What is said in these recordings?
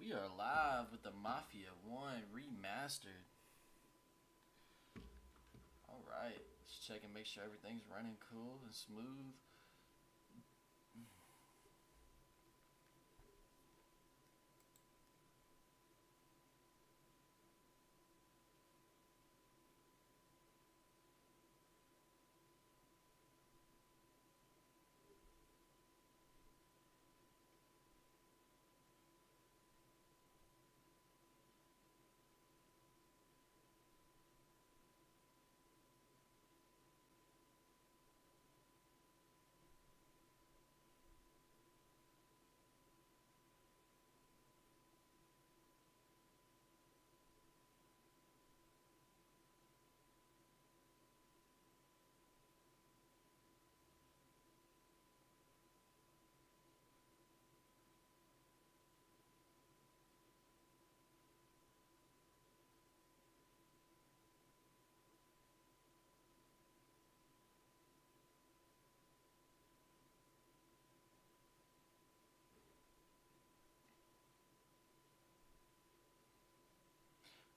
We are live with the Mafia 1 Remastered. Alright, let's check and make sure everything's running cool and smooth.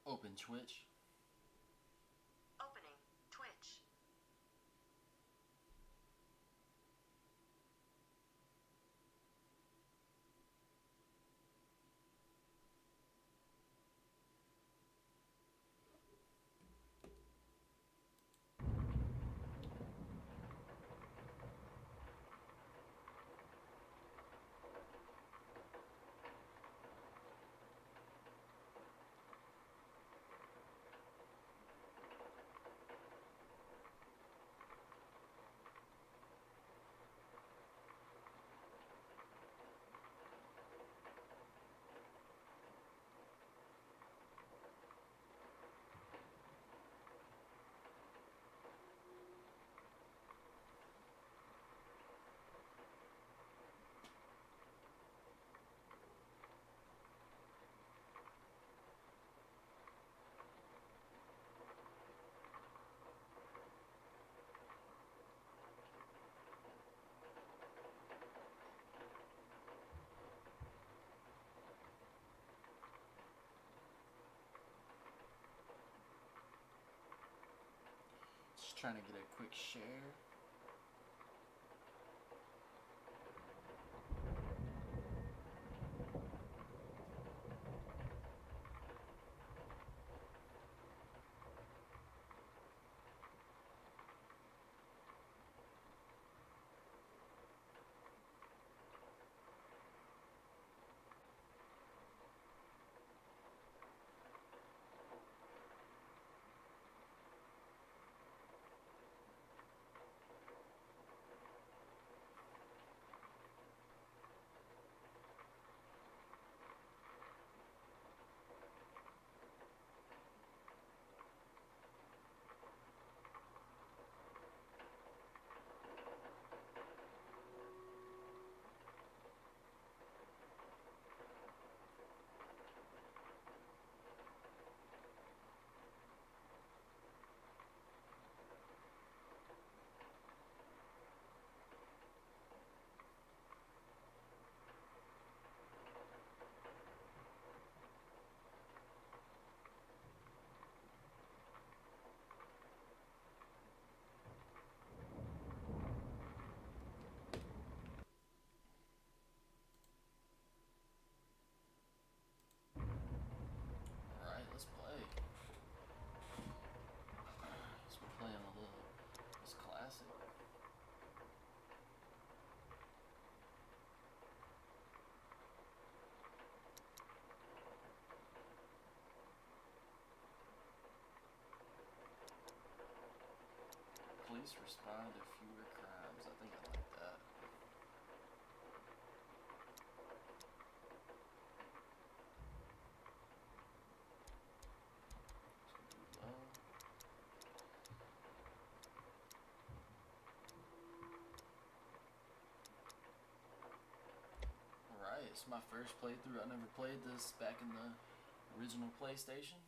Open Twitch. Opening Twitch. Just trying to get a quick share. Alright, let's play. So we're playing a little this classic. Police respond to fewer crimes. I think I like that. So low. Alright, it's my first playthrough. I never played this back in the original PlayStation.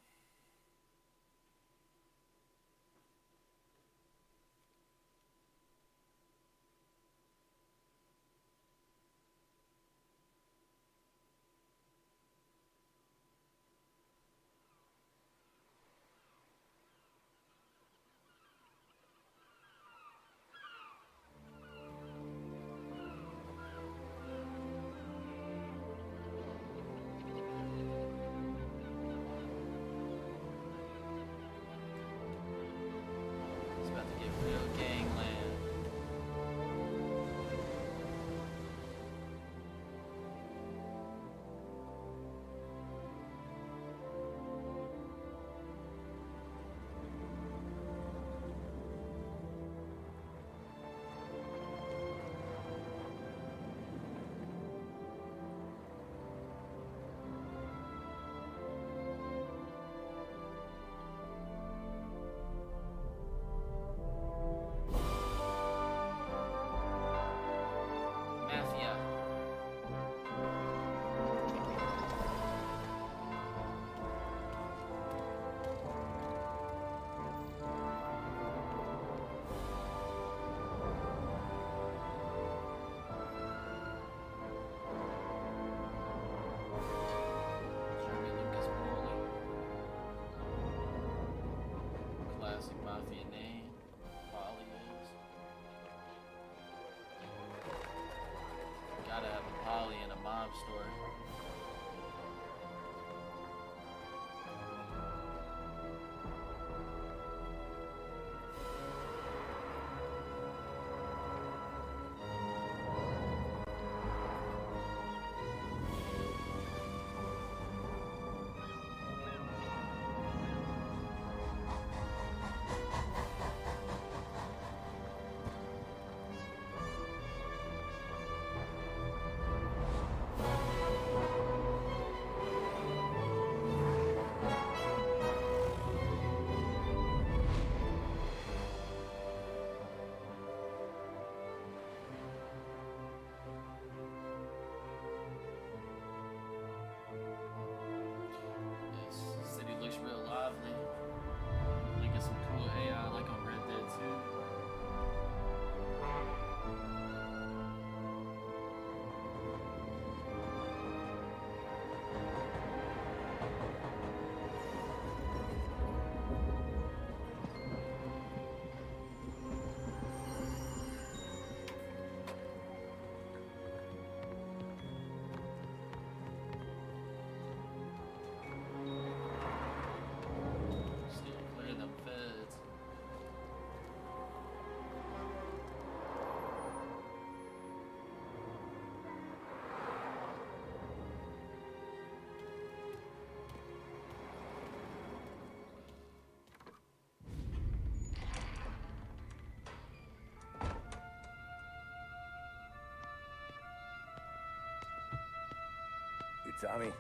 Tommy?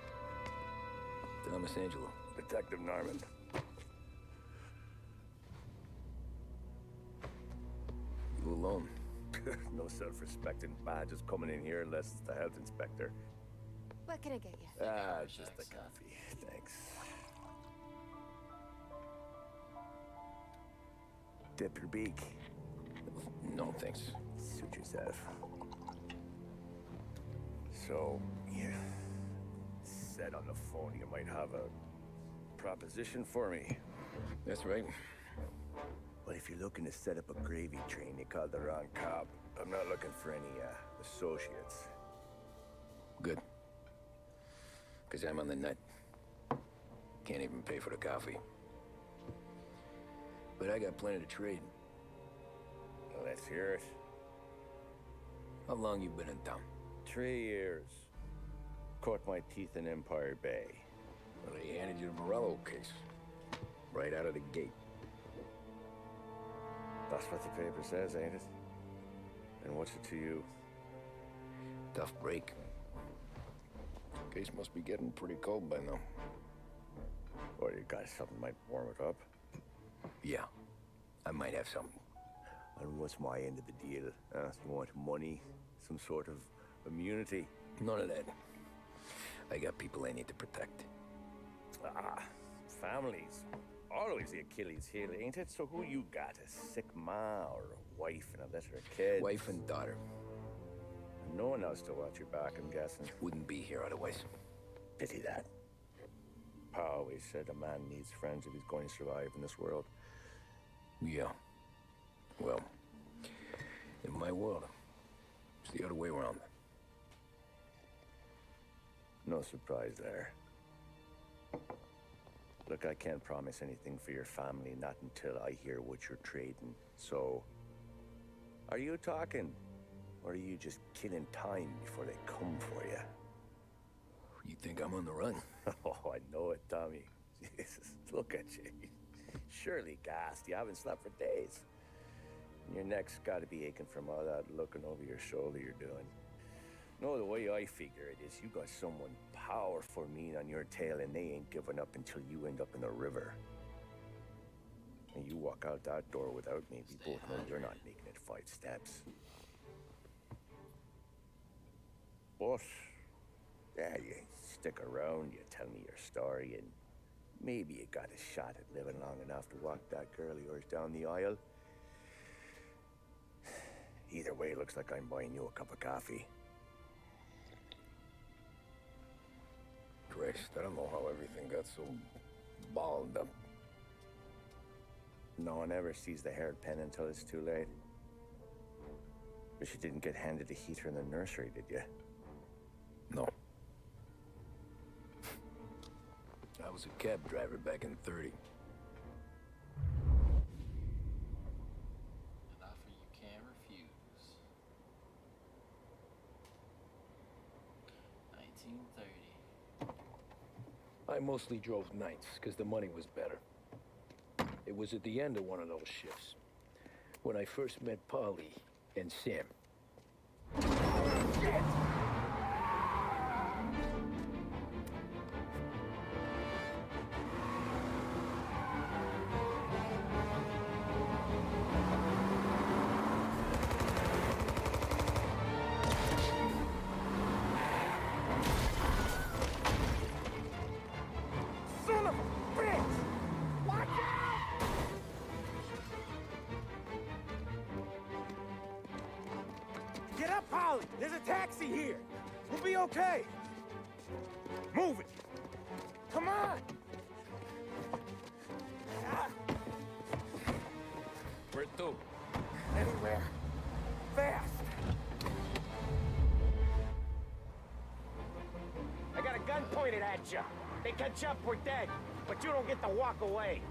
Thomas Angelo. Detective Norman. You alone? No self-respecting badges coming in here unless it's the health inspector. What can I get you? Just a coffee. Thanks. Dip your beak. No, thanks. Suit yourself. So, you said on the phone you might have a proposition for me. That's right. Well, if you're looking to set up a gravy train, you called the wrong cop. I'm not looking for any, associates. Good. Because I'm on the nut. Can't even pay for the coffee. But I got plenty to trade. Well, let's hear it. How long you been in town? 3 years. Caught my teeth in Empire Bay. Well, they handed you the Morello case. Right out of the gate. That's what the paper says, ain't it? And what's it to you? Tough break. Case must be getting pretty cold by now. Or you got something might warm it up? Yeah, I might have something. And what's my end of the deal? You want money? Some sort of immunity? None of that. I got people I need to protect. Families. Always the Achilles heel, ain't it? So who you got? A sick ma or a wife and a litter of kids? Wife and daughter. No one else to watch your back, I'm guessing. Wouldn't be here otherwise. Pity that. Pa always said a man needs friends if he's going to survive in this world. Yeah. Well, in my world, it's the other way around. No surprise there. Look, I can't promise anything for your family, not until I hear what you're trading. So, are you talking? Or are you just killing time before they come for you? You think I'm on the run? Oh, I know it, Tommy. Jesus, look at you. Surely gassed. You haven't slept for days. And your neck's got to be aching from all that looking over your shoulder you're doing. No, the way I figure it is you got someone powerful mean on your tail and they ain't giving up until you end up in the river. And you walk out that door without me, we both know you're not making it 5 steps. But, yeah, you stick around, you tell me your story, and maybe you got a shot at living long enough to walk that girl of yours down the aisle. Either way, looks like I'm buying you a cup of coffee. Christ, I don't know how everything got so balled up. No one ever sees the haired pen until it's too late. But you didn't get handed a heater in the nursery, did you? No. I was a cab driver back in 30. An offer you can't refuse. 1930. I mostly drove nights, because the money was better. It was at the end of one of those shifts, when I first met Polly and Sam. Shit! Son of a bitch! Watch out! Get up, Polly! There's a taxi here! We'll be okay! Move it! Come on! Ah. Where to? Anywhere. Fast! I got a gun pointed at you. They catch up, we're dead. But you don't get to walk away.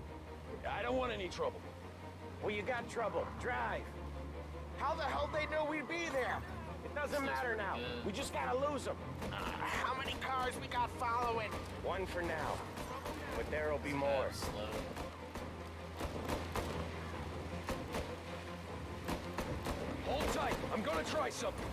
I don't want any trouble. Well, you got trouble. Drive. How the hell they knew we'd be there? It doesn't matter now. We just gotta lose them. How many cars we got following? One for now. But there'll be more. Slow. Hold tight. I'm gonna try something.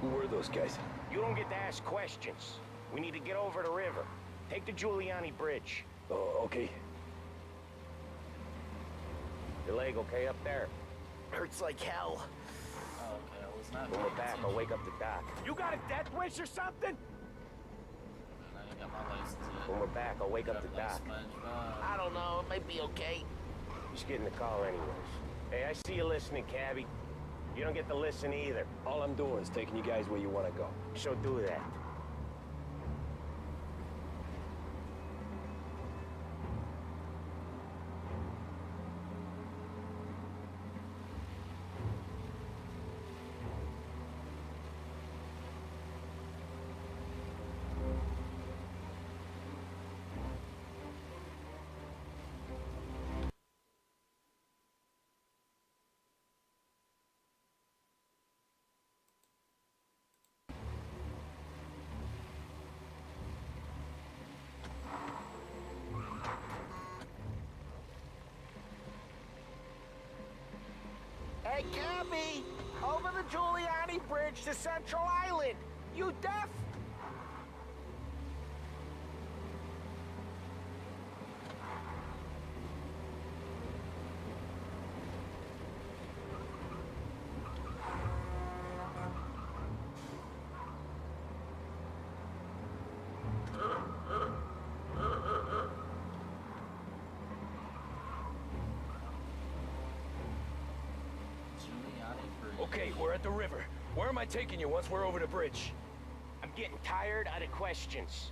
Who were those guys? You don't get to ask questions. We need to get over the river. Take the Giuliani Bridge. Oh, okay. Your leg okay up there? Hurts like hell. Oh, okay, I was not. When we're paying back, I'll attention. wake up the doc. You got a death wish or something? I ain't got my license yet. When we're back, I'll wake up the Like doc. SpongeBob. I don't know, it might be okay. Just get in the car anyways. Hey, I see you listening, cabbie. You don't get to listen either. All I'm doing is taking you guys where you want to go. So do that. Hey, Gabby! Over the Giuliani Bridge to Central Island! You deaf? Giuliani Bridge. Okay, we're at the river. Where am I taking you once we're over the bridge? I'm getting tired of the questions.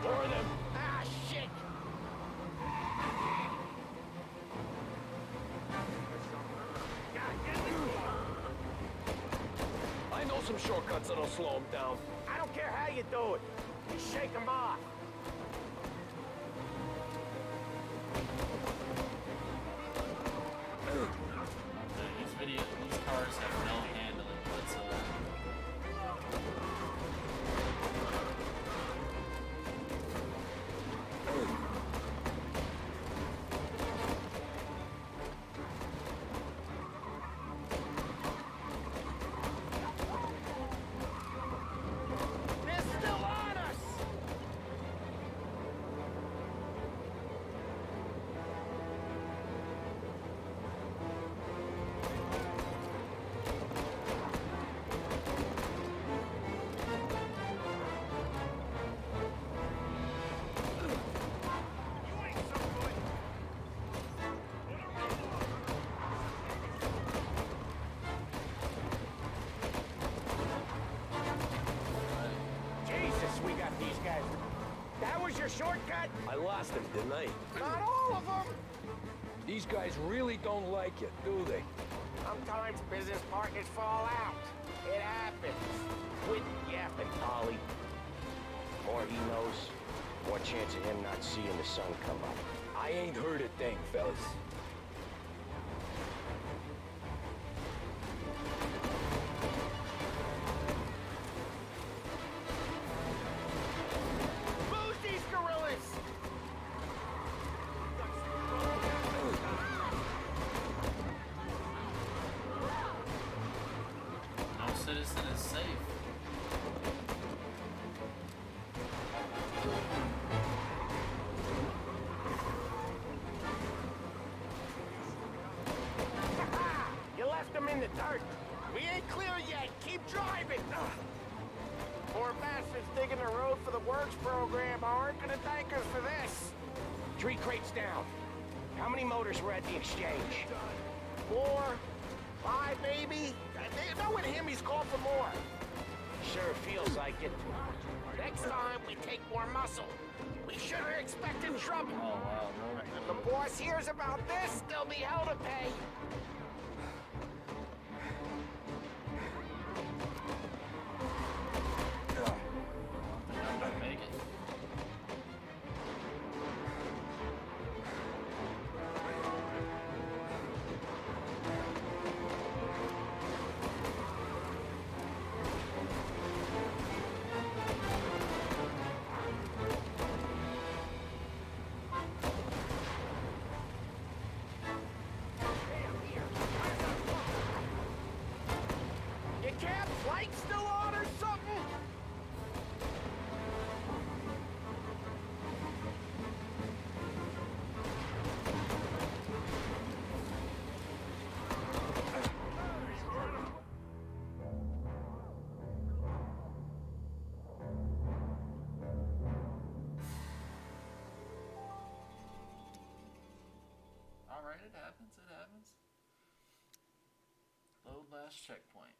More of them. Ah, shit! I know some shortcuts that'll slow them down. I don't care how you do it. You shake them off. These cars have no handling whatsoever. They're still on us! Jesus, we got these guys. That was your shortcut? I lost him, didn't I? Not all of them! These guys really don't like it, do they? Sometimes business partners fall out. It happens. Quit yapping, Polly. More he knows, more chance of him not seeing the sun come up. I ain't heard a thing, fellas. Lose these gorillas! No citizen is safe. You left them in the dirt. We ain't clear yet. Keep driving. Poor bastards digging the road for the works program aren't gonna thank us for this. 3 crates down. How many motors were at the exchange? 4, 5 maybe. Knowing him, he's called for more. Sure feels like it. Next time, we take more muscle. We shouldn't have expected trouble. Oh wow, road If the boss hears about this, there'll be hell to pay. I don't think I'm gonna make it. cab light still on or something? Alright, it happens, it happens. Load last checkpoint.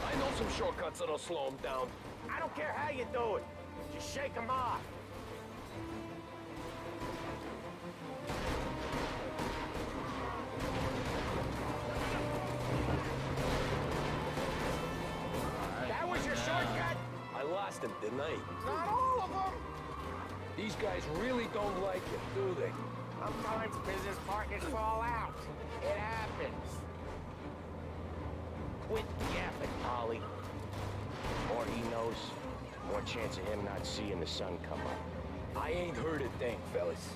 I know some shortcuts that'll slow him down. I don't care how you do it. Just shake them off. That was your shortcut? I lost him, didn't I? Not all of them. These guys really don't like it, do they? Sometimes business partners fall out. It happens. Quit yapping, Polly. More he knows, more chance of him not seeing the sun come up. I ain't heard a thing, fellas.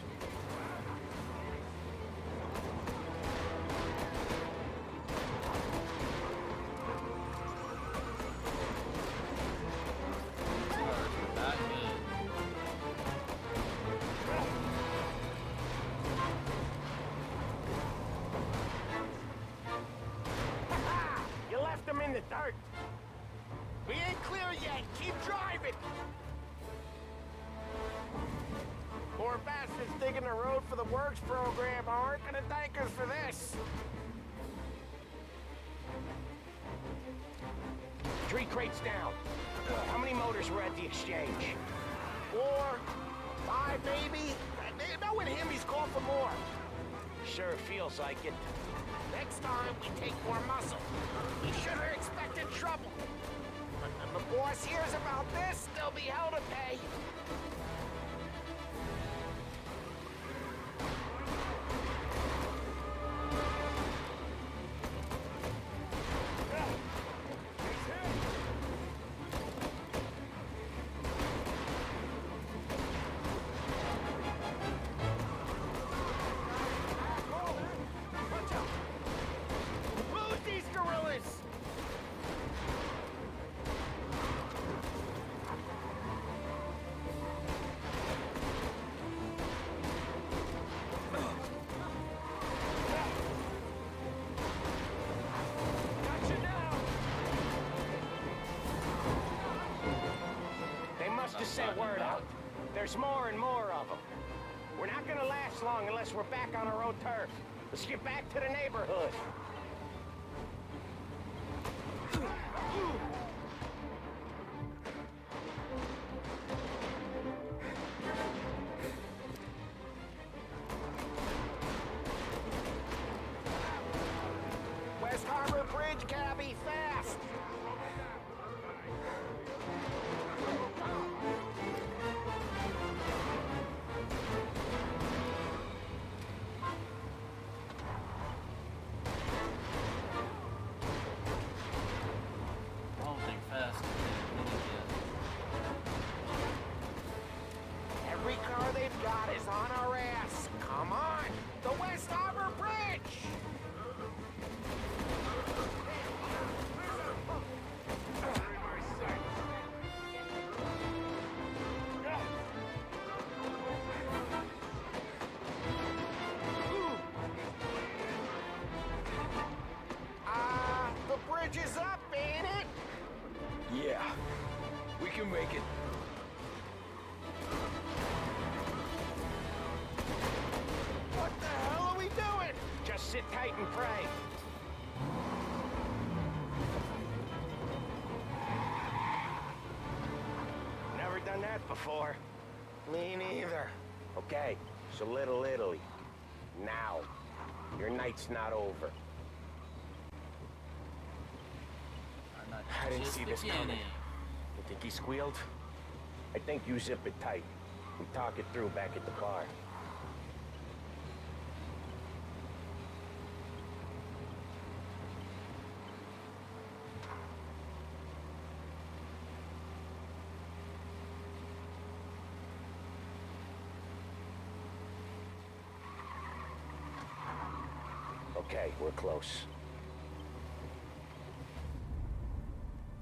Not good. Ha! You left them in the dirt. We ain't clear yet. Keep driving. Poor bastards digging the road for the works program aren't gonna thank us for this. 3 crates down. How many motors were at the exchange? 4, 5 maybe. Knowing him, he's called for more. Sure feels like it. Next time, we take more muscle. We should have expected trouble. But when the boss hears about this, there'll be hell to pay. Lose these gorillas! Gotcha now! They must have sent word out. There's more and more of them. We're not gonna last long unless we're back on our own turf. Let's get back to the neighborhood. West Harbor Bridge, cabby, fast! I don't think fast. Every car they've got is on our ass. Come on! The West Harbor Bridge! The bridge is up, ain't it? Yeah, we can make it. sit tight and pray. Never done that before. Me neither. Okay, so Little Italy. Now. Your night's not over. I didn't see this coming. You think he squealed? I think you zip it tight. We talk it through back at the bar. Okay, we're close.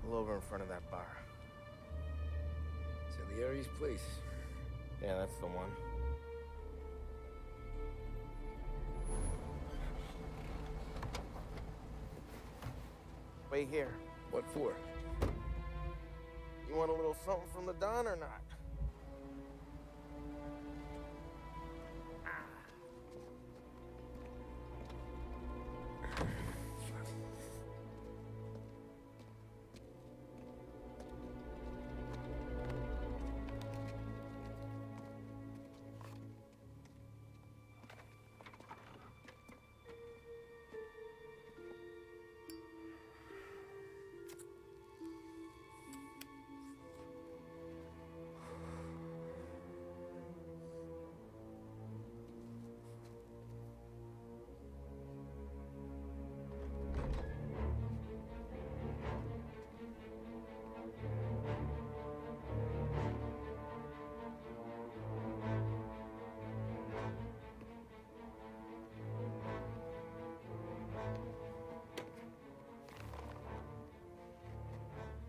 Pull over in front of that bar. Salieri's place. Yeah, that's the one. Wait here. What for? You want a little something from the Don or not?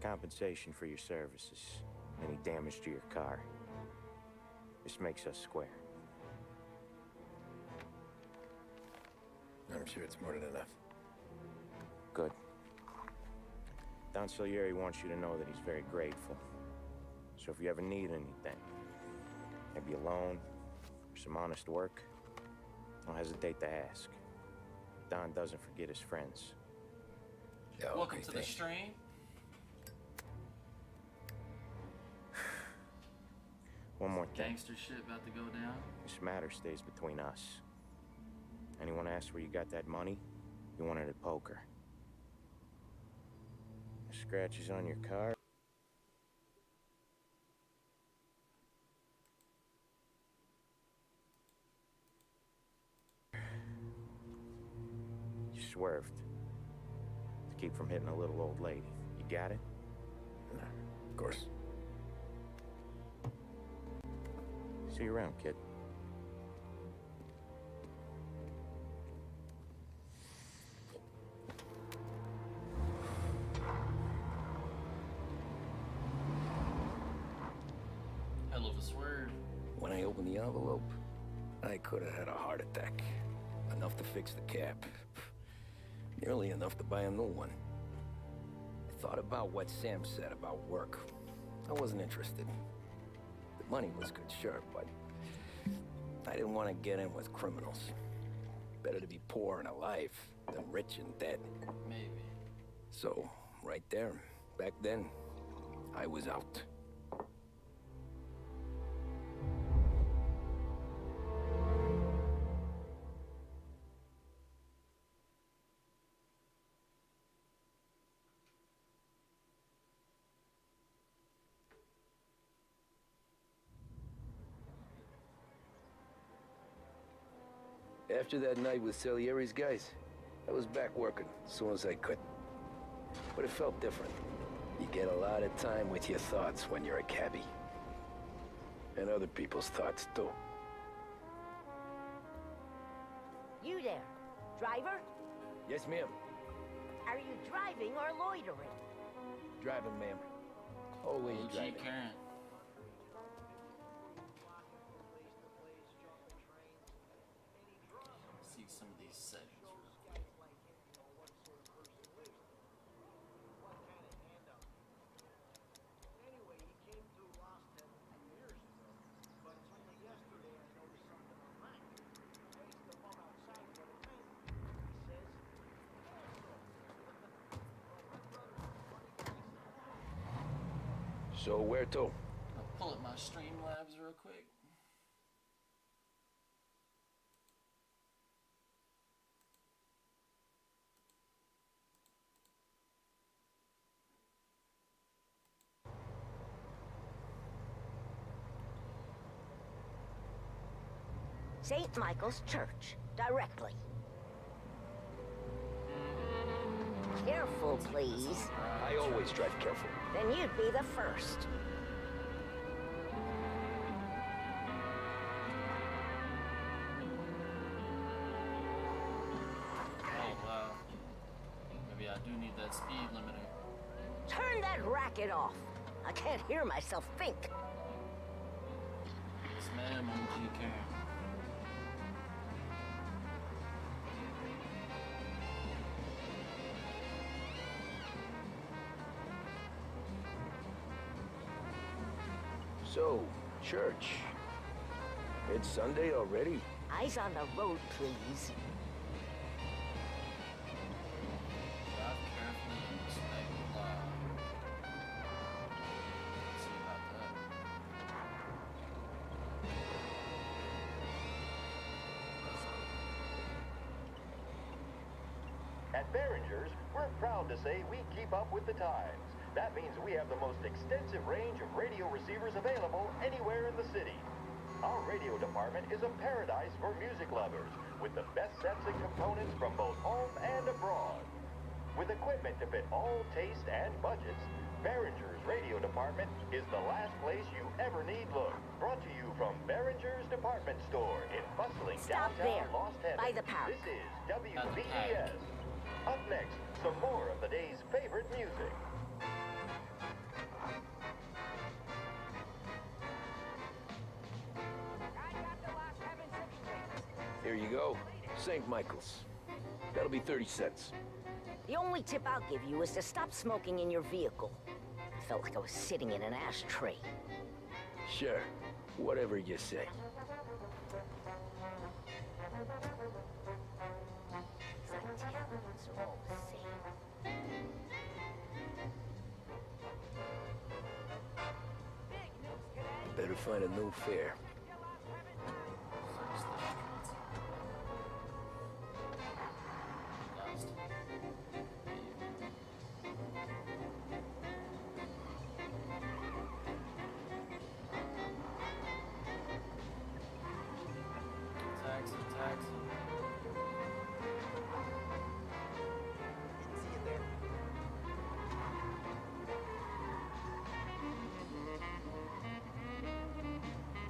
Compensation for your services. Any damage to your car. This makes us square. I'm sure it's more than enough. Good. Don Salieri wants you to know that he's very grateful. So if you ever need anything, maybe a loan, or some honest work, don't hesitate to ask. Don doesn't forget his friends. Yeah, Welcome okay, to the thanks. stream. One more thing. Gangster shit about to go down. This matter stays between us. Anyone asks where you got that money, you won it at poker. The scratches on your car. You swerved. To keep from hitting a little old lady. You got it? Of course. See you around, kid. Hell of a swerve. When I opened the envelope, I could have had a heart attack. Enough to fix the cap. Nearly enough to buy a new one. I thought about what Sam said about work. I wasn't interested. The money was good, sure, but I didn't want to get in with criminals. Better to be poor and alive than rich and dead. Maybe. So, right there, back then, I was out. After that night with Salieri's guys, I was back working as soon as I could. But it felt different. You get a lot of time with your thoughts when you're a cabbie. And other people's thoughts, too. You there, driver? Yes, ma'am. Are you driving or loitering? Driving, ma'am. Always OG driving. current. See some of these settings real quick. So where to? I'll pull up my Streamlabs real quick. St. Michael's Church, directly. Careful, please. I always drive careful. Then you'd be the first. Oh wow. Maybe I do need that speed limiter. Turn that racket off. I can't hear myself think. Yes, ma'am, OG Karen. So, church. It's Sunday already? Eyes on the road, please. Drive carefully and respect the law. Let's see about that. At Behringer's, we're proud to say we keep up with the times. That means we have the most extensive range of radio receivers available anywhere in the city. Our radio department is a paradise for music lovers, with the best sets and components from both home and abroad. With equipment to fit all taste and budgets, Behringer's radio department is the last place you ever need look. Brought to you from Behringer's Department Store in bustling Stop downtown there, Lost Heaven. by the park. This is WBES. Up next, some more of the day's favorite music. Here you go. St. Michael's. That'll be 30 cents. The only tip I'll give you is to stop smoking in your vehicle. I felt like I was sitting in an ashtray. Sure. Whatever you say. These Italians are all the same. Better find a new fare. Lost. Taxi, taxi.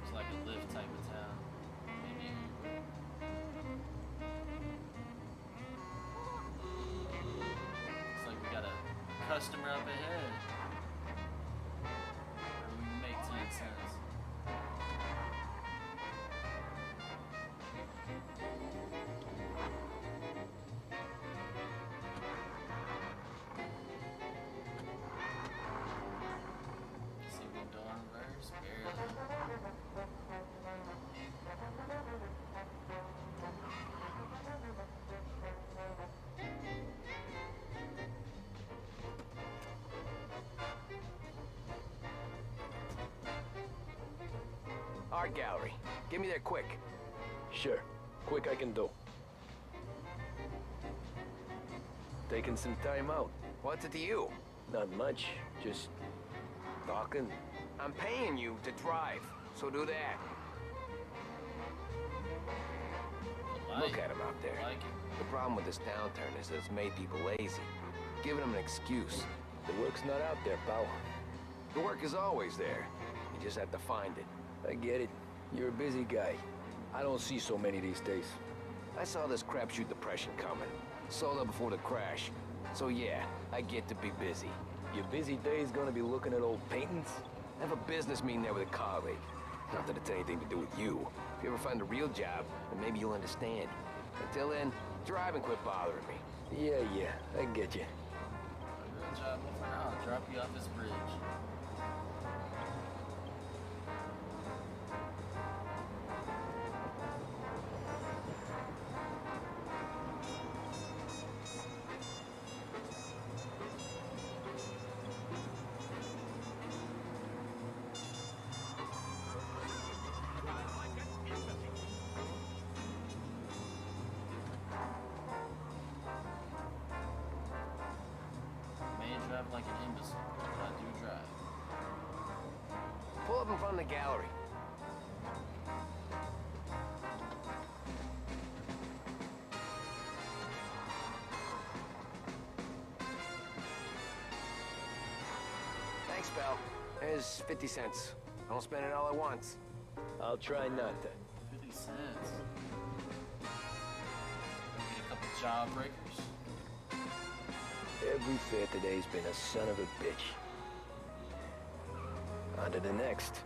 It's like a lift type of town. Maybe Uber. Looks like we got a customer up ahead. Or we can make 10 cents. See window on reverse? Barely. Art gallery. Get me there quick. Sure. Quick I can do. Taking some time out. What's it to you? Not much. Just talking. I'm paying you to drive, so do that. Look at him out there. Like it. The problem with this downturn is that it's made people lazy, giving them an excuse. The work's not out there, pal. The work is always there. You just have to find it. I get it. You're a busy guy. I don't see so many these days. I saw this crapshoot depression coming. Sold up before the crash. So yeah, I get to be busy. Your busy day's gonna be looking at old paintings? I have a business meeting there with a colleague. Not that it's anything to do with you. If you ever find a real job, then maybe you'll understand. Until then, drive and quit bothering me. Yeah, I get you. A real job offer, I'll drop you off this bridge. up in front of the gallery. Thanks, pal. Here's 50 cents. I won't spend it all at once. I'll try not to. 50 cents. Get a couple jawbreakers. Every fare today's been a son of a bitch. On to the next.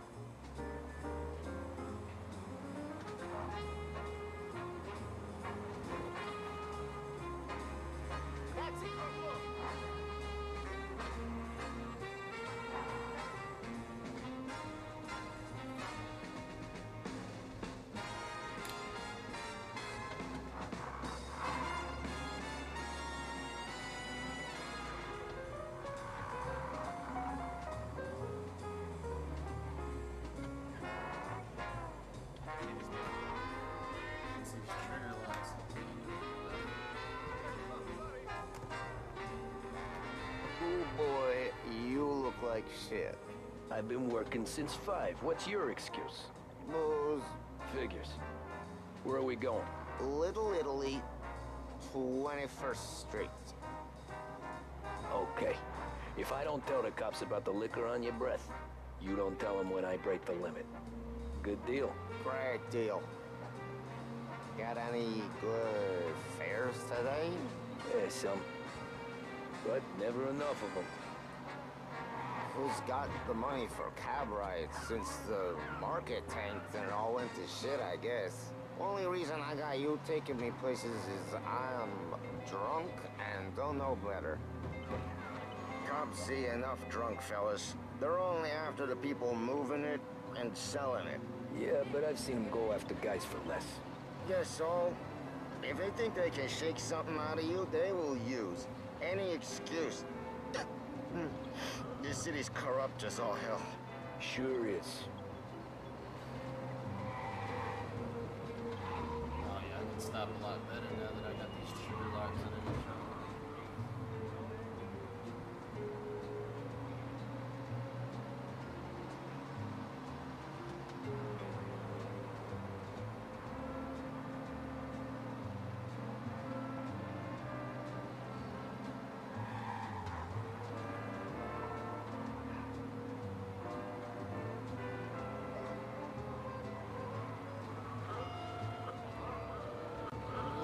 Boy, you look like shit. I've been working since 5. What's your excuse? Booze. Figures. Where are we going? Little Italy, 21st Street. Okay. If I don't tell the cops about the liquor on your breath, you don't tell them when I break the limit. Good deal. Great deal. Got any good fares today? Yeah, some. But never enough of them. Who's got the money for cab rides since the market tanked and it all went to shit, I guess? Only reason I got you taking me places is I'm drunk and don't know better. Cops see enough drunk fellas. They're only after the people moving it and selling it. Yeah, but I've seen them go after guys for less. Guess so. If they think they can shake something out of you, they will use any excuse. This city's corrupt as all hell. Sure is. Oh yeah, I can stop a lot better now that I got these trigger locks and everything.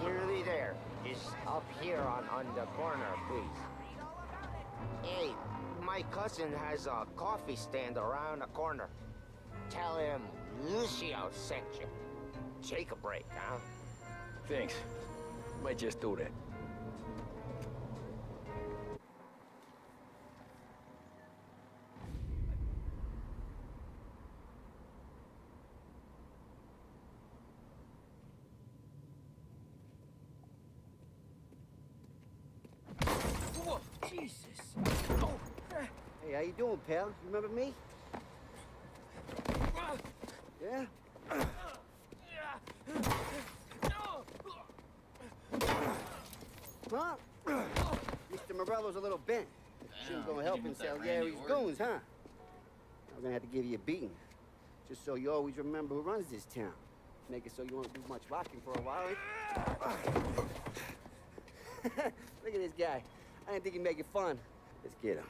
Nearly there. Just up here on the corner, please. Hey, my cousin has a coffee stand around the corner. Tell him Lucio sent you. Take a break, huh? Thanks. Might just do that. Whoa, Jesus. Oh. Hey, how you doing, pal? You remember me? Yeah? Huh? Mr. Morello's a little bent. Shouldn't go help him sell Gary's goons, huh? I'm gonna have to give you a beating. Just so you always remember who runs this town. Make it so you won't do much rocking for a while. Look at this guy. I didn't think he'd make it fun. Let's get him.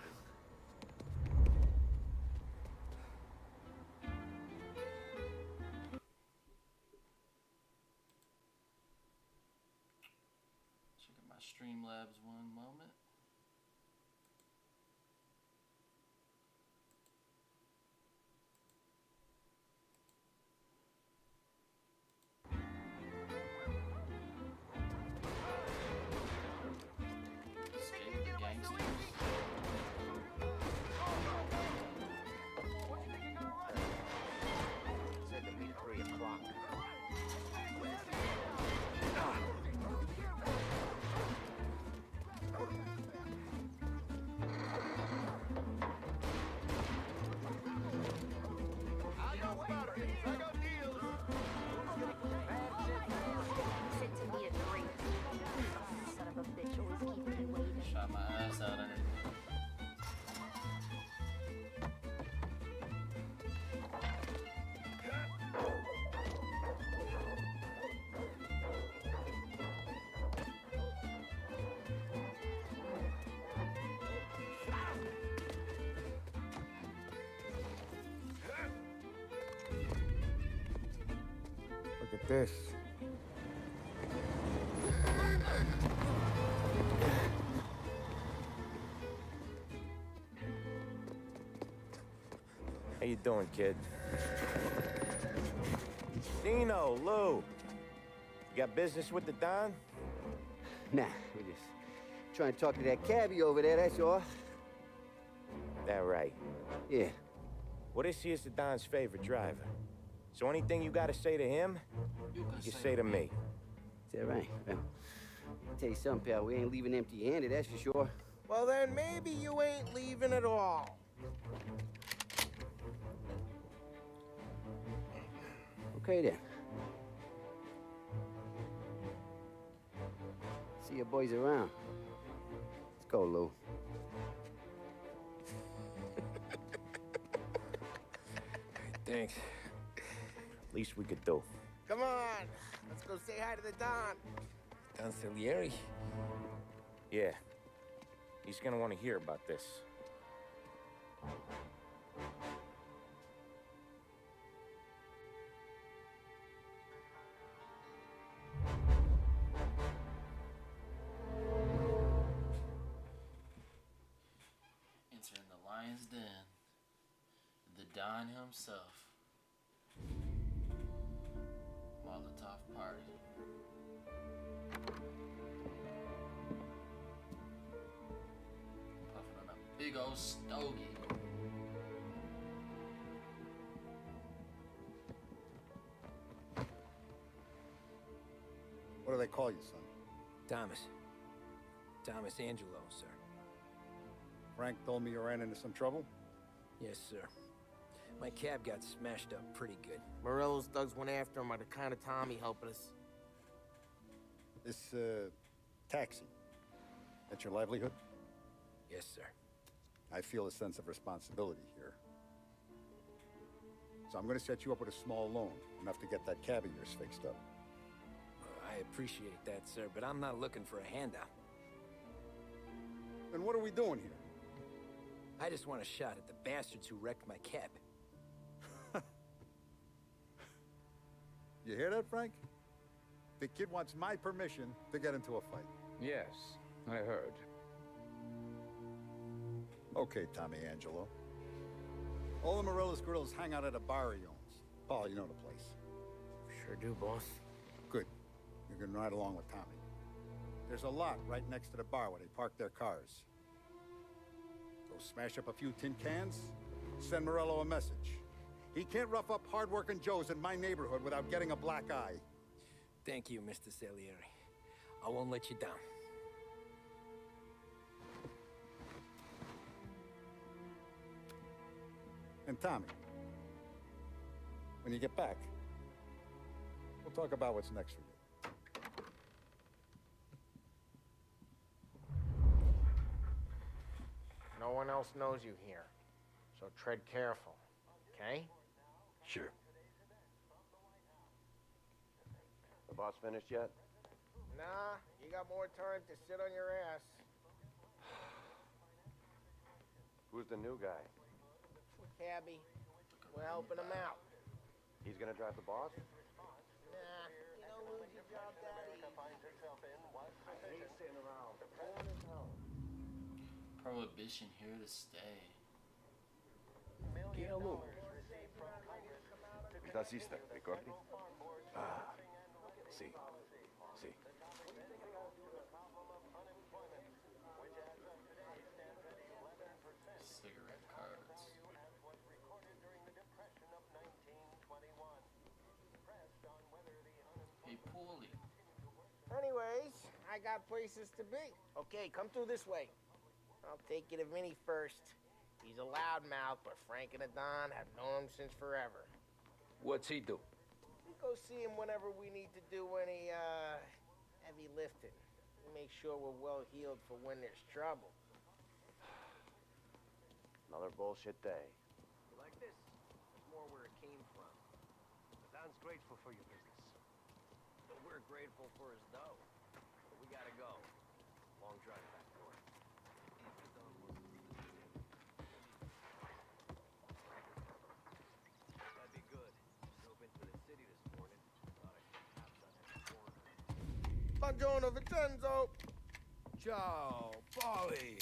Check out my Streamlabs one moment. Escape the gangsters. Said to be 3 o'clock. Said to me at 3. Son of a bitch, always keeping me waiting. Shot my ass out at it. like this. How you doing, kid? Dino, Lou. You got business with the Don? Nah, we're just trying to talk to that cabbie over there, that's all. That right. Yeah. Well, this here's the Don's favorite driver. So anything you gotta say to him, you can say to me. Is that right? Well, I'll tell you something, pal. We ain't leaving empty-handed, that's for sure. Well, then maybe you ain't leaving at all. Okay, then. See your boys around. Let's go, Lou. Thanks. Least we could do. Come on, let's go say hi to the Don. Don Salieri? Yeah. He's gonna want to hear about this. Entering the lion's den, the Don himself. Molotov party. Puffing on a big old stogie. What do they call you, son? Thomas. Thomas Angelo, sir. Frank told me you ran into some trouble? Yes, sir. My cab got smashed up pretty good. Morello's thugs went after him by the kind of Tommy helping us. This, taxi. That's your livelihood? Yes, sir. I feel a sense of responsibility here. So I'm gonna set you up with a small loan, enough to get that cab of yours fixed up. I appreciate that, sir, but I'm not looking for a handout. Then what are we doing here? I just want a shot at the bastards who wrecked my cab. You hear that, Frank? The kid wants my permission to get into a fight. Yes, I heard. Okay, Tommy Angelo. All the Morello's girls hang out at a bar he owns. Paul, you know the place. Sure do, boss. Good. You can ride along with Tommy. There's a lot right next to the bar where they park their cars. Go smash up a few tin cans, send Morello a message. He can't rough up hard-working Joes in my neighborhood without getting a black eye. Thank you, Mr. Salieri. I won't let you down. And Tommy, when you get back, we'll talk about what's next for you. No one else knows you here, so tread careful, okay? Sure. The boss finished yet? Nah, you got more time to sit on your ass. Who's the new guy? Cabby, we're helping him out. He's gonna drive the boss? Nah, you don't lose your job that easy. I hate sitting around. Boring as hell. Prohibition here to stay. ¿Estás lista, Ricordi? Ah, sí, sí. Cigarette cards. Hey, Paulie. Anyways, I got places to be. Okay, come through this way. I'll take you to Vinny first. He's a loudmouth, but Frank and the Don have known him since forever. What's he do? We go see him whenever we need to do any, heavy lifting. We make sure we're well heeled for when there's trouble. Another bullshit day. You like this? There's more where it came from. The Don's grateful for your business. But we're grateful for his dough. But we gotta go. Long drive back north. That'd be good. Drove into the city this morning. Thought I'd Buongiorno, Vincenzo. Ciao, Polly.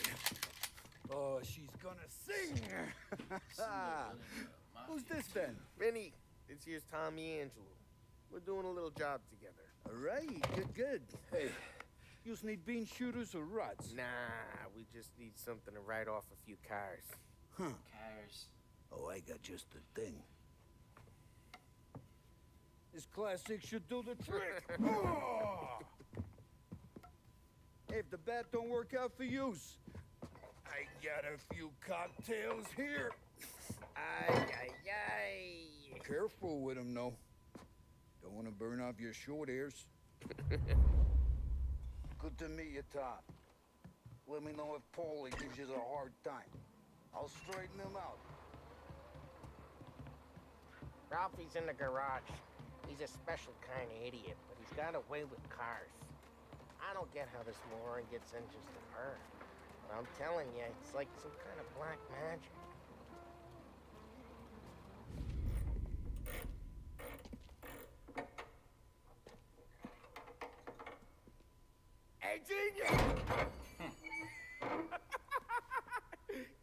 Oh, she's gonna sing. Who's this then? Vinny, this here's Tommy Angelo. We're doing a little job together. All right, good. Hey, you need bean shooters or rods? Nah, we just need something to write off a few cars. Huh. Cars. Oh, I got just the thing. This classic should do the trick. Oh! Hey, if the bat don't work out for use, I got a few cocktails here. Ay. Careful with them, though. Don't want to burn off your short hairs. Good to meet you, Tom. Let me know if Paulie gives you a hard time. I'll straighten him out. Ralphie's in the garage. He's a special kind of idiot, but he's got a way with cars. I don't get how this moron gets in just to her. But I'm telling you, it's like some kind of black magic. Hey, genius!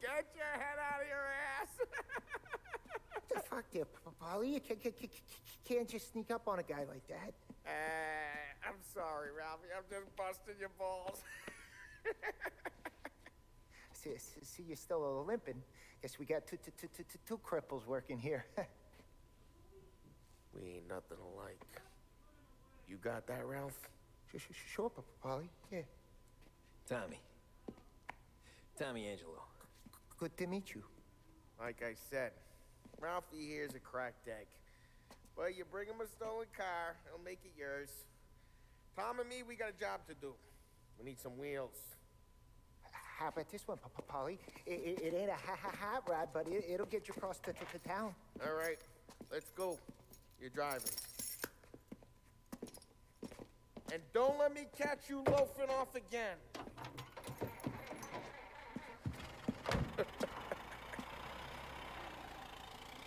Get your head out of your ass! The fuck there, Polly? You can't just sneak up on a guy like that. I'm sorry, Ralphie. I'm just busting your balls. See, you're still limping. Guess we got two cripples working here. We ain't nothing alike. You got that, Ralph? Sure, Polly. Yeah. Tommy Angelo. Good to meet you. Like I said, Ralphie here's a cracked egg. But you bring him a stolen car, he'll make it yours. Tom and me, we got a job to do. We need some wheels. How about this one, Polly? It ain't a hot rod, but it'll get you across to town. All right, let's go. You're driving. And don't let me catch you loafing off again.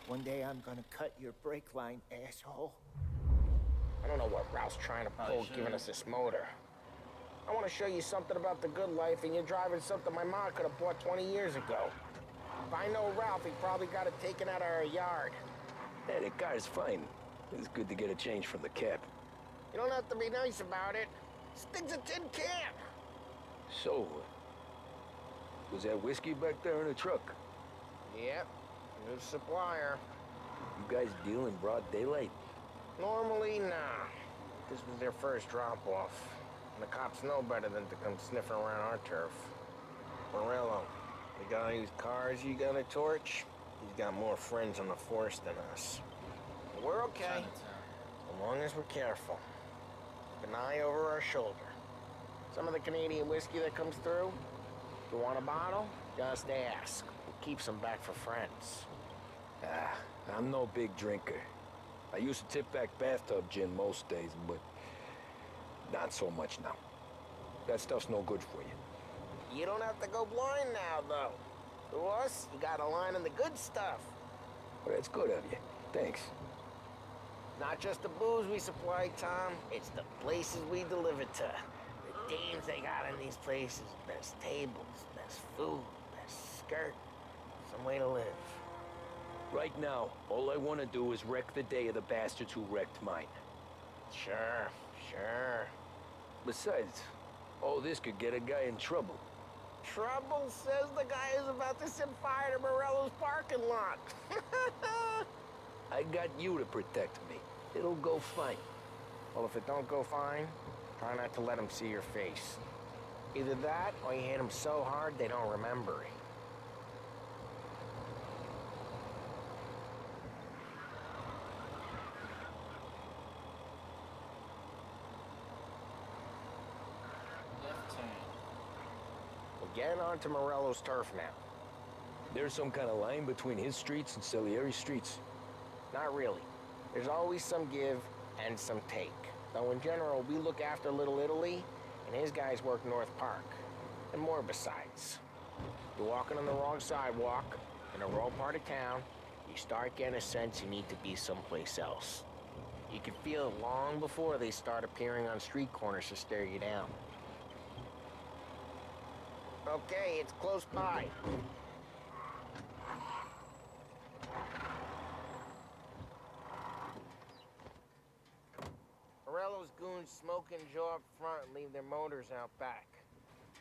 One day I'm gonna cut your brake line, asshole. I don't know what Ralph's trying to pull, giving us this motor. I want to show you something about the good life, and you're driving something my mom could have bought 20 years ago. If I know Ralph, he probably got it taken out of our yard. Hey, the car's fine. It's good to get a change from the cab. You don't have to be nice about it. Stig's a tin can. So, was that whiskey back there in the truck? Yep, new supplier. You guys deal in broad daylight? Normally, nah. This was their first drop-off. And the cops know better than to come sniffing around our turf. Morello, the guy whose cars you got a torch, he's got more friends on the force than us. But we're okay, as long as we're careful. Keep an eye over our shoulder. Some of the Canadian whiskey that comes through, if you want a bottle, just ask. We'll keep some back for friends. I'm no big drinker. I used to tip back bathtub gin most days, but not so much now. That stuff's no good for you. You don't have to go blind now, though. To us, you got a line in the good stuff. Well, that's good of you. Thanks. Not just the booze we supply, Tom. It's the places we deliver to. The dames they got in these places. Best tables, best food, best skirt. Some way to live. Right now, all I want to do is wreck the day of the bastards who wrecked mine. Sure. Besides, all this could get a guy in trouble. Trouble says the guy is about to set fire to Morello's parking lot. I got you to protect me. It'll go fine. Well, if it don't go fine, try not to let them see your face. Either that, or you hit them so hard they don't remember it. Get onto Morello's turf now. There's some kind of line between his streets and Salieri's streets? Not really. There's always some give and some take. Though in general, we look after Little Italy, and his guys work North Park. And more besides. You're walking on the wrong sidewalk, in a rural part of town, you start getting a sense you need to be someplace else. You can feel it long before they start appearing on street corners to stare you down. Okay, it's close by. Morello's goons smoke and jaw up front and leave their motors out back.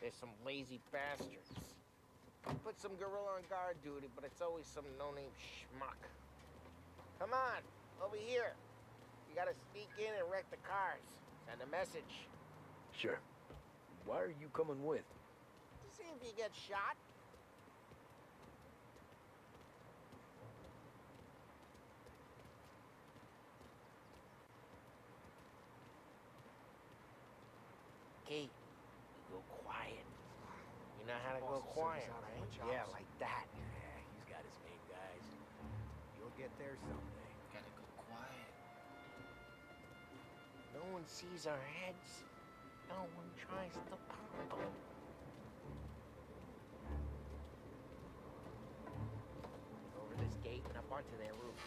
There's some lazy bastards. Put some gorilla on guard duty, but it's always some no-name schmuck. Come on, over here. You gotta sneak in and wreck the cars. Send a message. Sure. Why are you coming with? To see if you get shot. Okay, you go quiet. You know how to go quiet, right? Yeah, like that. Yeah, he's got his main guys. You'll get there someday. Gotta go quiet. No one sees our heads. No one tries to pop them. Over this gate and up onto their roof.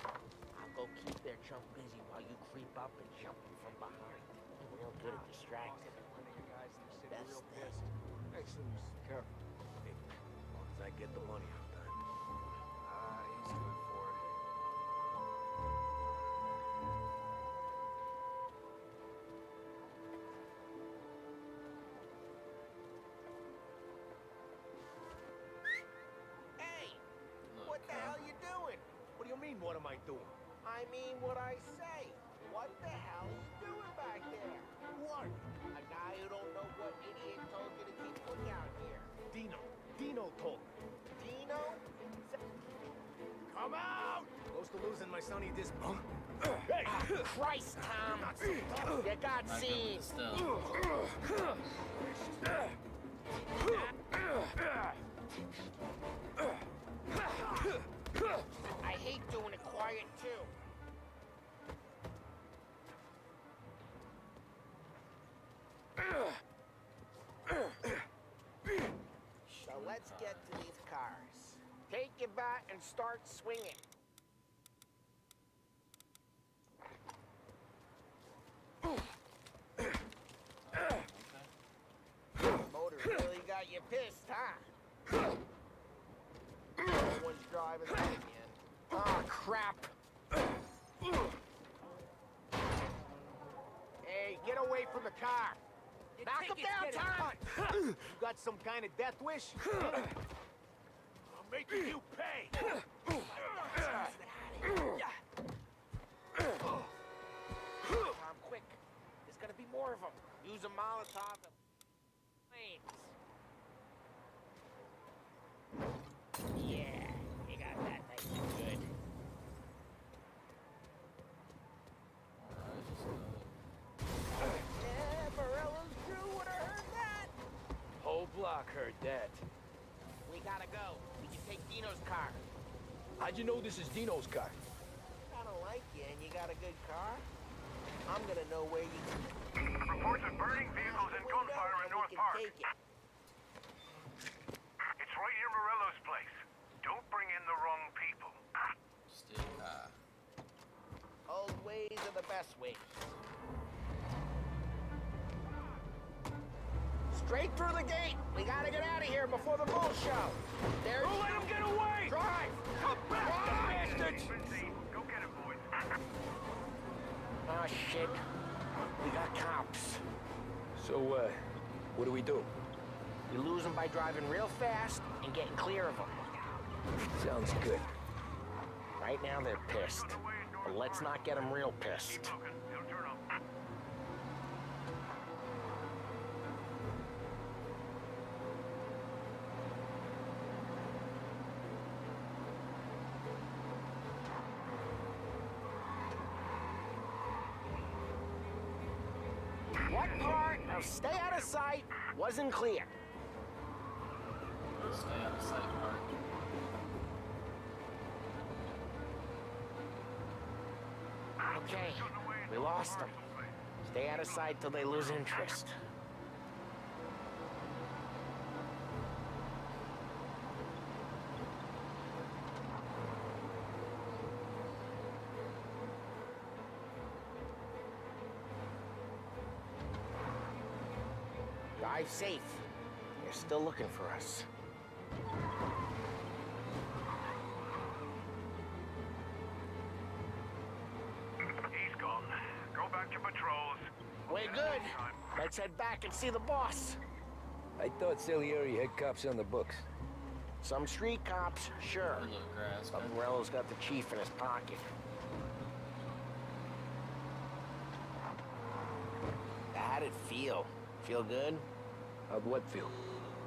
I'll go keep their chump busy while you creep up and jump them from behind. I'm real good at distracting. Best thing. Excellent. Careful. Hey, as long as I get the money on time. He's good for it. Hey! What the hell you doing? What do you mean, what am I doing? I mean what I say. What the hell are you doing back there? What? A guy who don't know what idiot told you to keep lookout here. Dino told me. Dino? Come out! Close to losing my sonny this month. Hey! Christ, Tom! You got seen! Still. I hate doing it quiet, too. So let's get to these cars. Take your bat and start swinging. Motor really got you pissed, huh? No one's driving that again. Oh, crap. Hey, get away from the car. Knock him down, Tom! You got some kind of death wish? I'm making you pay. Tom, quick. There's gonna be more of them. Use a Molotov and flames. Yeah, you got that nice and good. Yeah, Morello's crew would have heard that. Whole block heard that. We gotta go. We can take Dino's car. How'd you know this is Dino's car? I don't like you, and you got a good car. I'm gonna know where you can. Reports of burning vehicles and gunfire in North Park. Take it. It's right near Morello's place. Don't bring in the wrong people. Still. Old ways are the best ways. Straight through the gate. We gotta get out of here before the bull show. There's... Don't let him get away! Drive! Come back, you bastards! Go get him, boys. Oh, shit. We got cops. So, what do we do? We lose them by driving real fast and getting clear of them. Sounds good. Right now, they're pissed. But let's not get them real pissed. What part of stay out of sight wasn't clear? Stay out of sight part. Okay, we lost them. Stay out of sight till they lose interest. Drive safe. They're still looking for us. He's gone. Go back to patrols. We're good. Let's head back and see the boss. I thought Salieri had cops on the books. Some street cops, sure. But Morello's got the chief in his pocket. How'd it feel? Feel good? How'd what feel?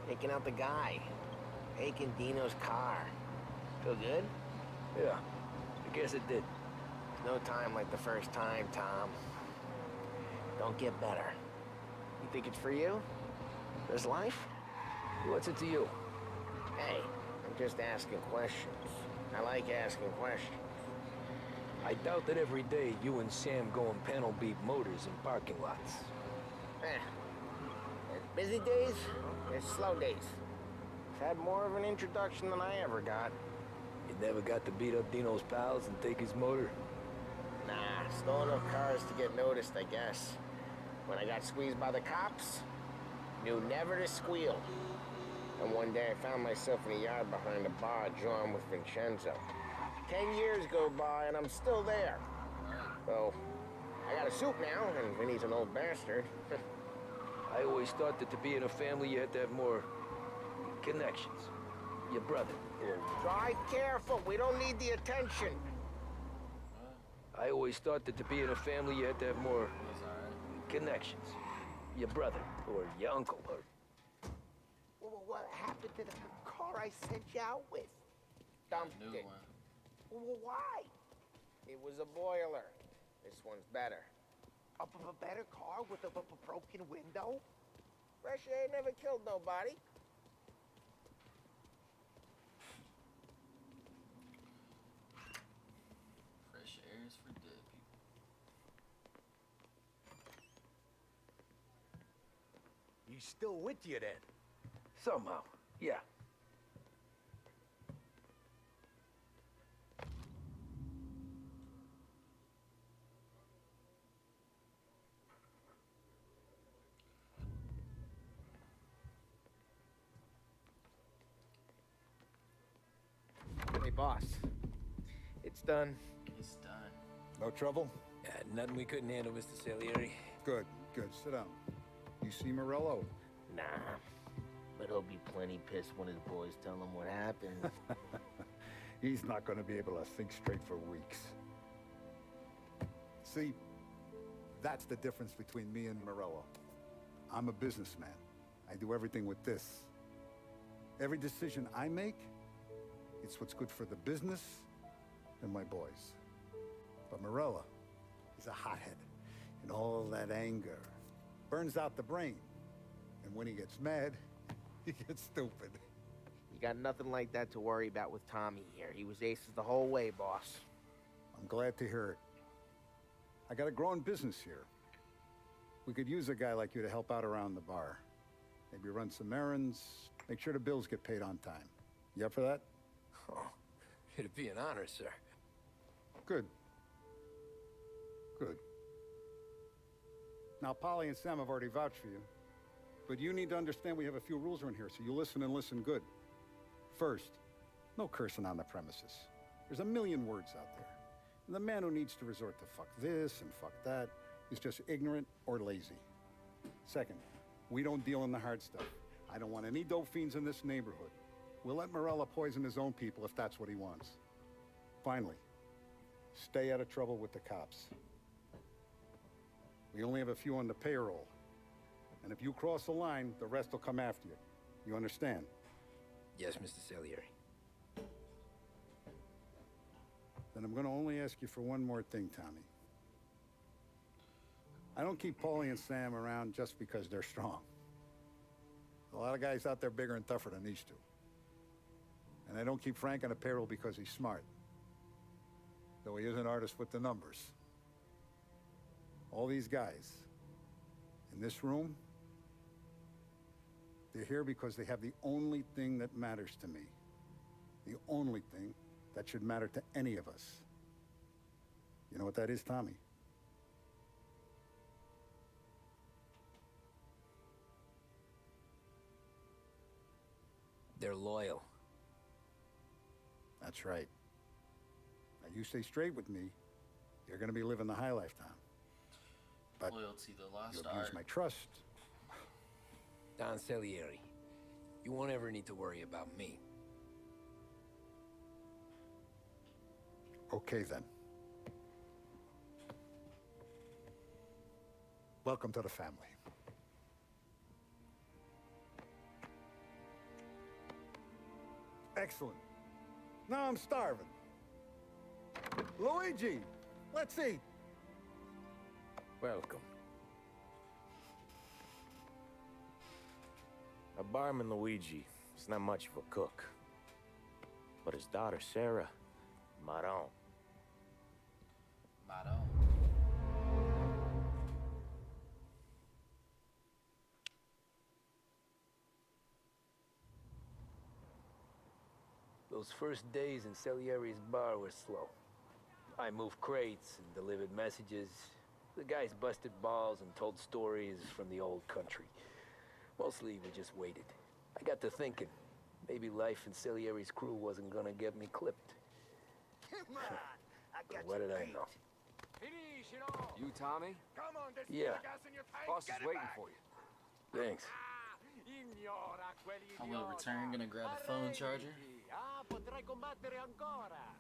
Taking out the guy. Taking Dino's car. Feel good? Yeah, I guess it did. No time like the first time, Tom. Don't get better. You think it's for you? This life? What's it to you? Hey, I'm just asking questions. I like asking questions. I doubt that every day you and Sam go and panel beat motors in parking lots. There's busy days, there's slow days. I've had more of an introduction than I ever got. You never got to beat up Dino's pals and take his motor? Nah, stole enough cars to get noticed, I guess. When I got squeezed by the cops, knew never to squeal. And one day I found myself in a yard behind a bar drawn with Vincenzo. 10 years go by and I'm still there. So, I got a suit now, and Vinny's an old bastard. I always thought that to be in a family you had to have more connections. Your brother, or... Drive careful, we don't need the attention. I always thought that to be in a family you had to have more connections. Your brother, or your uncle, or... Well, what happened to the car I sent you out with? Dumped it. Well, why? It was a boiler. This one's better. A better car with a broken window? Fresh air never killed nobody. Fresh air is for dead people. He's still with you then? Somehow, yeah. Hey, boss. It's done. It's done. No trouble? Yeah, nothing we couldn't handle, Mr. Salieri. Good, good. Sit down. You see Morello? Nah. But he'll be plenty pissed when his boys tell him what happened. He's not going to be able to think straight for weeks. See, that's the difference between me and Morello. I'm a businessman. I do everything with this. Every decision I make, it's what's good for the business and my boys. But Morello, he's a hothead. And all that anger burns out the brain. And when he gets mad, he gets stupid. You got nothing like that to worry about with Tommy here. He was aces the whole way, boss. I'm glad to hear it. I got a growing business here. We could use a guy like you to help out around the bar. Maybe run some errands, make sure the bills get paid on time. You up for that? Oh, it'd be an honor, sir. Good. Good. Now, Polly and Sam have already vouched for you. But you need to understand we have a few rules around here, so you listen and listen good. First, no cursing on the premises. There's a million words out there. And the man who needs to resort to fuck this and fuck that is just ignorant or lazy. Second, we don't deal in the hard stuff. I don't want any dope fiends in this neighborhood. We'll let Morello poison his own people if that's what he wants. Finally, stay out of trouble with the cops. We only have a few on the payroll. And if you cross the line, the rest will come after you. You understand? Yes, Mr. Salieri. Then I'm gonna only ask you for one more thing, Tommy. I don't keep Paulie and Sam around just because they're strong. A lot of guys out there bigger and tougher than these two. And I don't keep Frank on a payroll because he's smart. Though he is an artist with the numbers. All these guys in this room, they're here because they have the only thing that matters to me. The only thing that should matter to any of us. You know what that is, Tommy? That's right. Now, you stay straight with me, you're gonna be living the high life, Tom. But Loyalty, the lost you abuse art. my trust. Don Salieri, you won't ever need to worry about me. Okay, then. Welcome to the family. Excellent. Now I'm starving. Luigi, let's eat. Welcome. Our barman Luigi is not much of a cook. But his daughter Sarah, Maron. Maron. Those first days in Salieri's bar were slow. I moved crates and delivered messages. The guys busted balls and told stories from the old country. Mostly, we just waited. I got to thinking, maybe life in Salieri's crew wasn't gonna get me clipped. Come on, I got What did I know? You, Tommy? Come on, there's Yeah. gas in your tank. Boss is Get it waiting back. for you. Thanks. On the return, gonna grab a phone charger. Ah, potrai combattere ancora.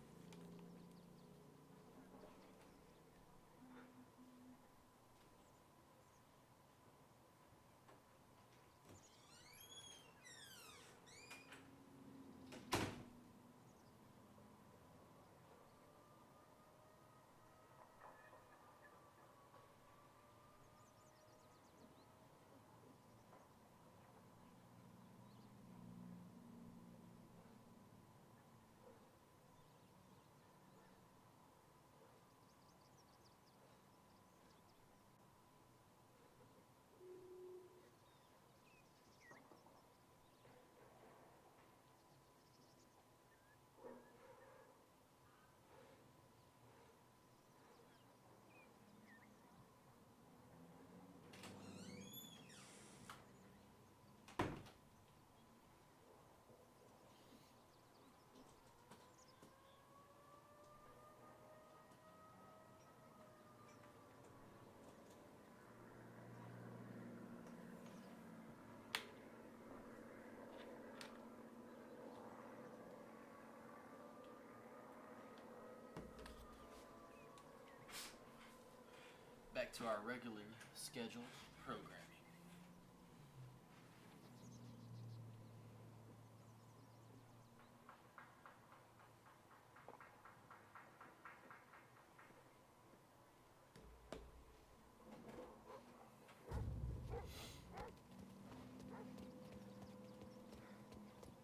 Back to our regular scheduled programming.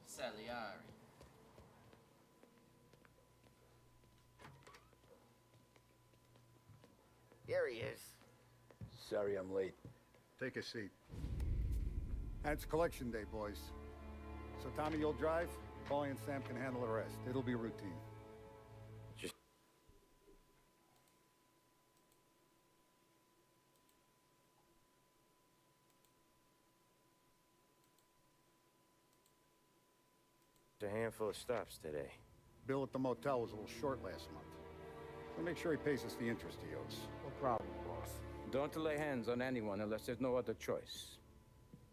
Salieri. Here he is. Sorry I'm late. Take a seat. And it's collection day, boys. So Tommy, you'll drive. Paulie and Sam can handle the rest. It'll be routine. Just a handful of stops today. Bill at the motel was a little short last month. So make sure he pays us the interest he owes. No problem, boss. Don't lay hands on anyone unless there's no other choice.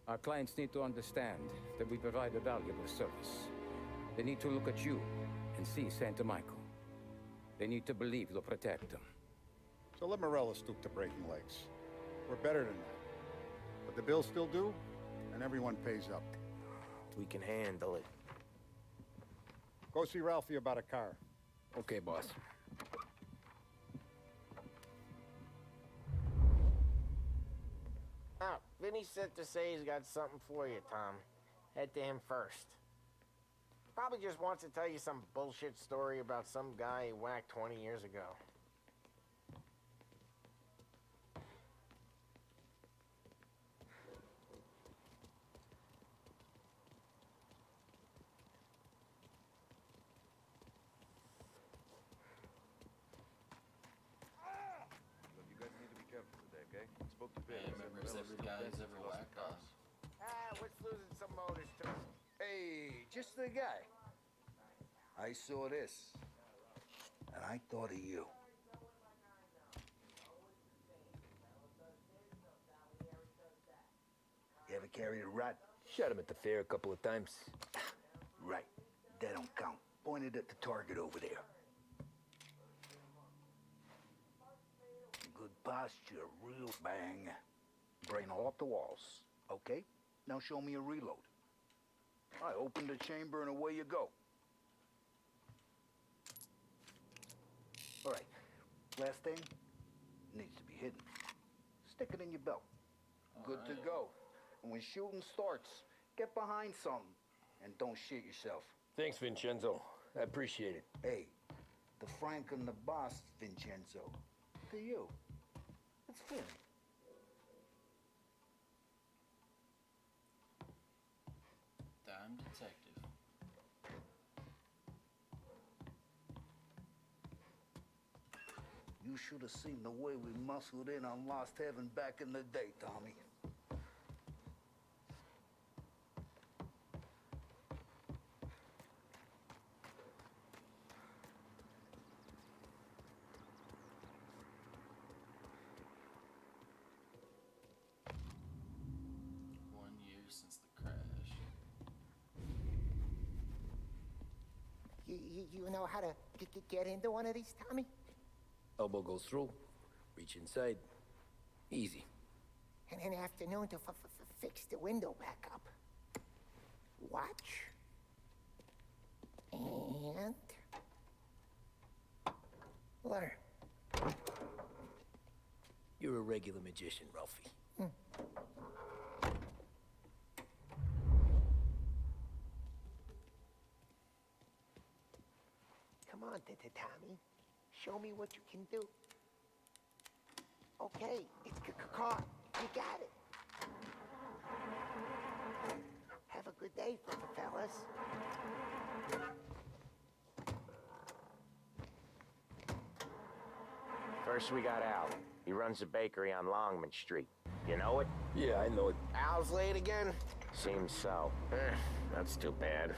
Our clients need to understand that we provide a valuable service. They need to look at you and see Santa Michael. They need to believe you'll protect them. So let Morella stoop to breaking legs. We're better than that. But the bill's still due, and everyone pays up. We can handle it. Go see Ralphie about a car. Okay, boss. Oh, Vinny sent to say he's got something for you, Tom. Head to him first. Probably just wants to tell you some bullshit story about some guy he whacked 20 years ago. Look, you guys need to be careful today, okay? Spoke to Bill. Yeah, remembers every guy who's ever whacked us. Ah, what's losing some motors to? Hey, just the guy. I saw this, and I thought of you. You ever carried a rat? Shot him at the fair a couple of times. Right. That don't count. Pointed at the target over there. Good posture, real bang. Brain off the walls. Okay? Now show me a reload. I open the chamber and away you go. All right. Last thing needs to be hidden. Stick it in your belt. Good to go. And when shooting starts, get behind something and don't shit yourself. Thanks, Vincenzo. I appreciate it. Hey, the Frank and the boss, Vincenzo. To you. It's fitting. Dime detective. You should have seen the way we muscled in on Lost Heaven back in the day, Tommy. Since the crash. You know how to get into one of these, Tommy? Elbow goes through. Reach inside. Easy. And an afternoon to fix the window back up. Watch. And... learn. You're a regular magician, Ralphie. Come on, Tommy. Show me what you can do. Okay, it's caught. You got it. Have a good day, fellas. First we got Al. He runs a bakery on Longman Street. You know it? Yeah, I know it. Al's late again? Seems so. That's too bad.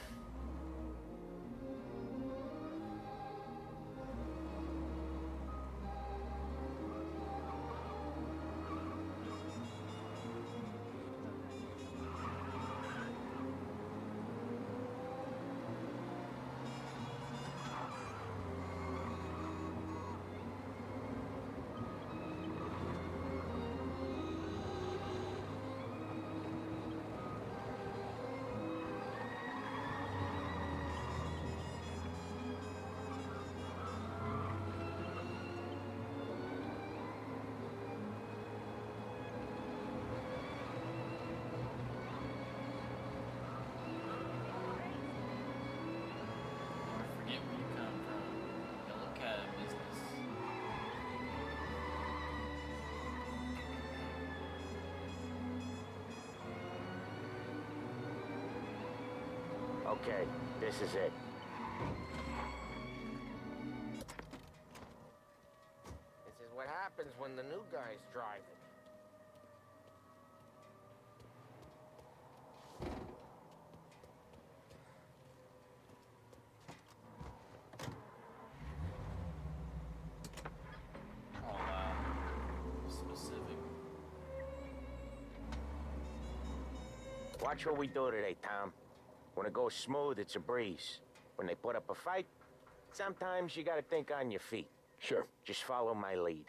Okay, this is it. This is what happens when the new guy's driving. Oh wow. Specific. Watch what we do today, Tom. When it goes smooth, it's a breeze. When they put up a fight, sometimes you gotta think on your feet. Sure. Just follow my lead.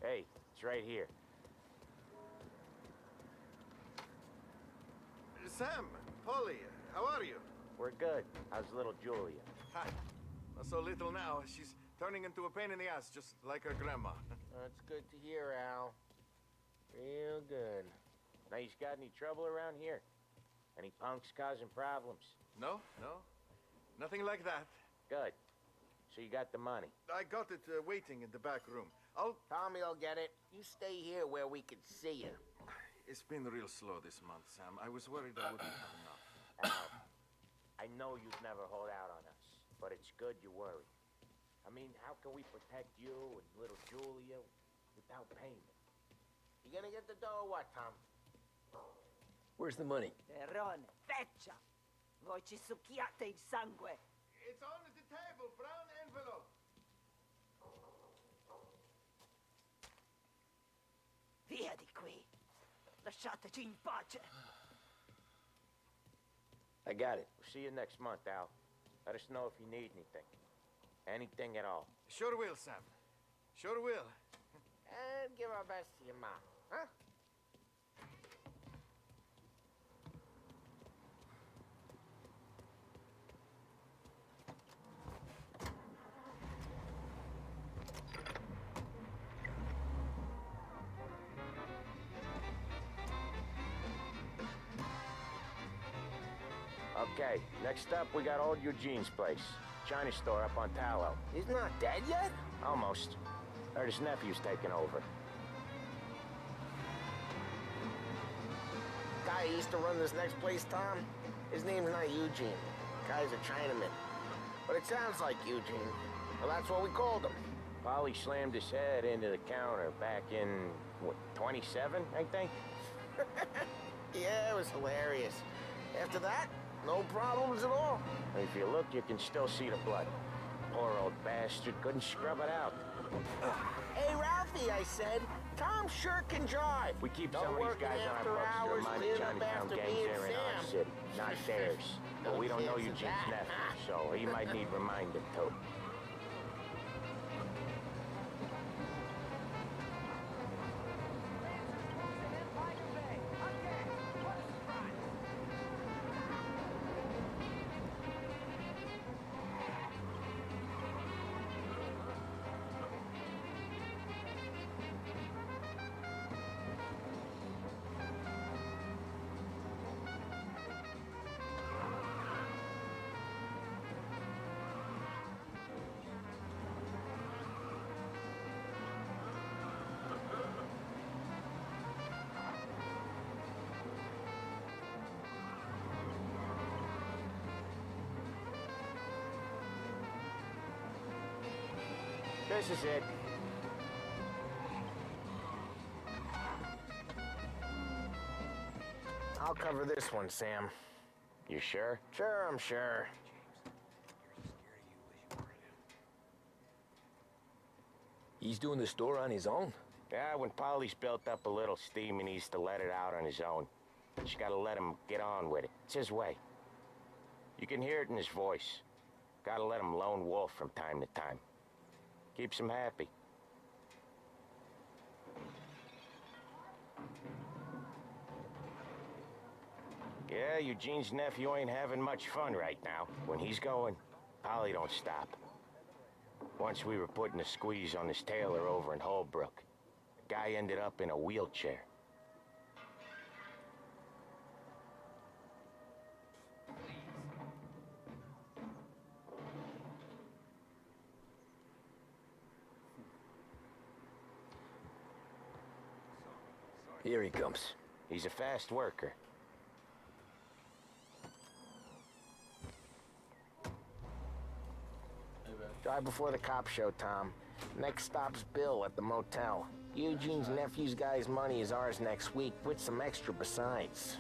Hey, it's right here. Sam, Polly, how are you? We're good. How's little Julia? Ha, not so little now. She's turning into a pain in the ass, just like her grandma. That's good to hear, Al. Real good. Now, you got any trouble around here? Any punks causing problems? No, no. Nothing like that. Good. So you got the money? I got it waiting in the back room. Tommy will get it. You stay here where we can see you. It's been real slow this month, Sam. I was worried I wouldn't have enough. Al, I know you'd never hold out on us, but it's good you worry. I mean, how can we protect you and little Julia without payment? You gonna get the dough or what, Tom? Where's the money? Perone, feccia! Voi ci succhiate il sangue! It's on the table, brown envelope. Via di qui! Lasciateci in pace! I got it. We'll see you next month, Al. Let us know if you need anything. Anything at all. Sure will, Sam. Sure will. And give our best to your mom, huh? Okay, next up we got old Eugene's place. China store up on Tallow. He's not dead yet? Almost. Heard his nephew's taking over. Guy who used to run this next place, Tom, his name's not Eugene. Guy's a Chinaman. But it sounds like Eugene. Well, that's what we called him. Polly slammed his head into the counter back in, what, 27, I think? Yeah, it was hilarious. After that, no problems at all. If you look, you can still see the blood. Poor old bastard couldn't scrub it out. Hey, Ralphie, I said, Tom sure can drive. We keep some of these guys on our books to remind the Chinatown gangs they're in our city, not theirs. But we don't know Eugene's nephew, so he might need reminding too. This is it. I'll cover this one, Sam. You sure? Sure, I'm sure. He's doing the store on his own? Yeah, when Polly's built up a little steam, he needs to let it out on his own. Just gotta let him get on with it. It's his way. You can hear it in his voice. Gotta let him lone wolf from time to time. Keeps him happy. Yeah, Eugene's nephew ain't having much fun right now. When he's going, Polly don't stop. Once we were putting a squeeze on this tailor over in Holbrook. The guy ended up in a wheelchair. Here he comes. He's a fast worker. Drive before the cops show, Tom. Next stop's Bill at the motel. Eugene's nephew's guy's money is ours next week, with some extra besides.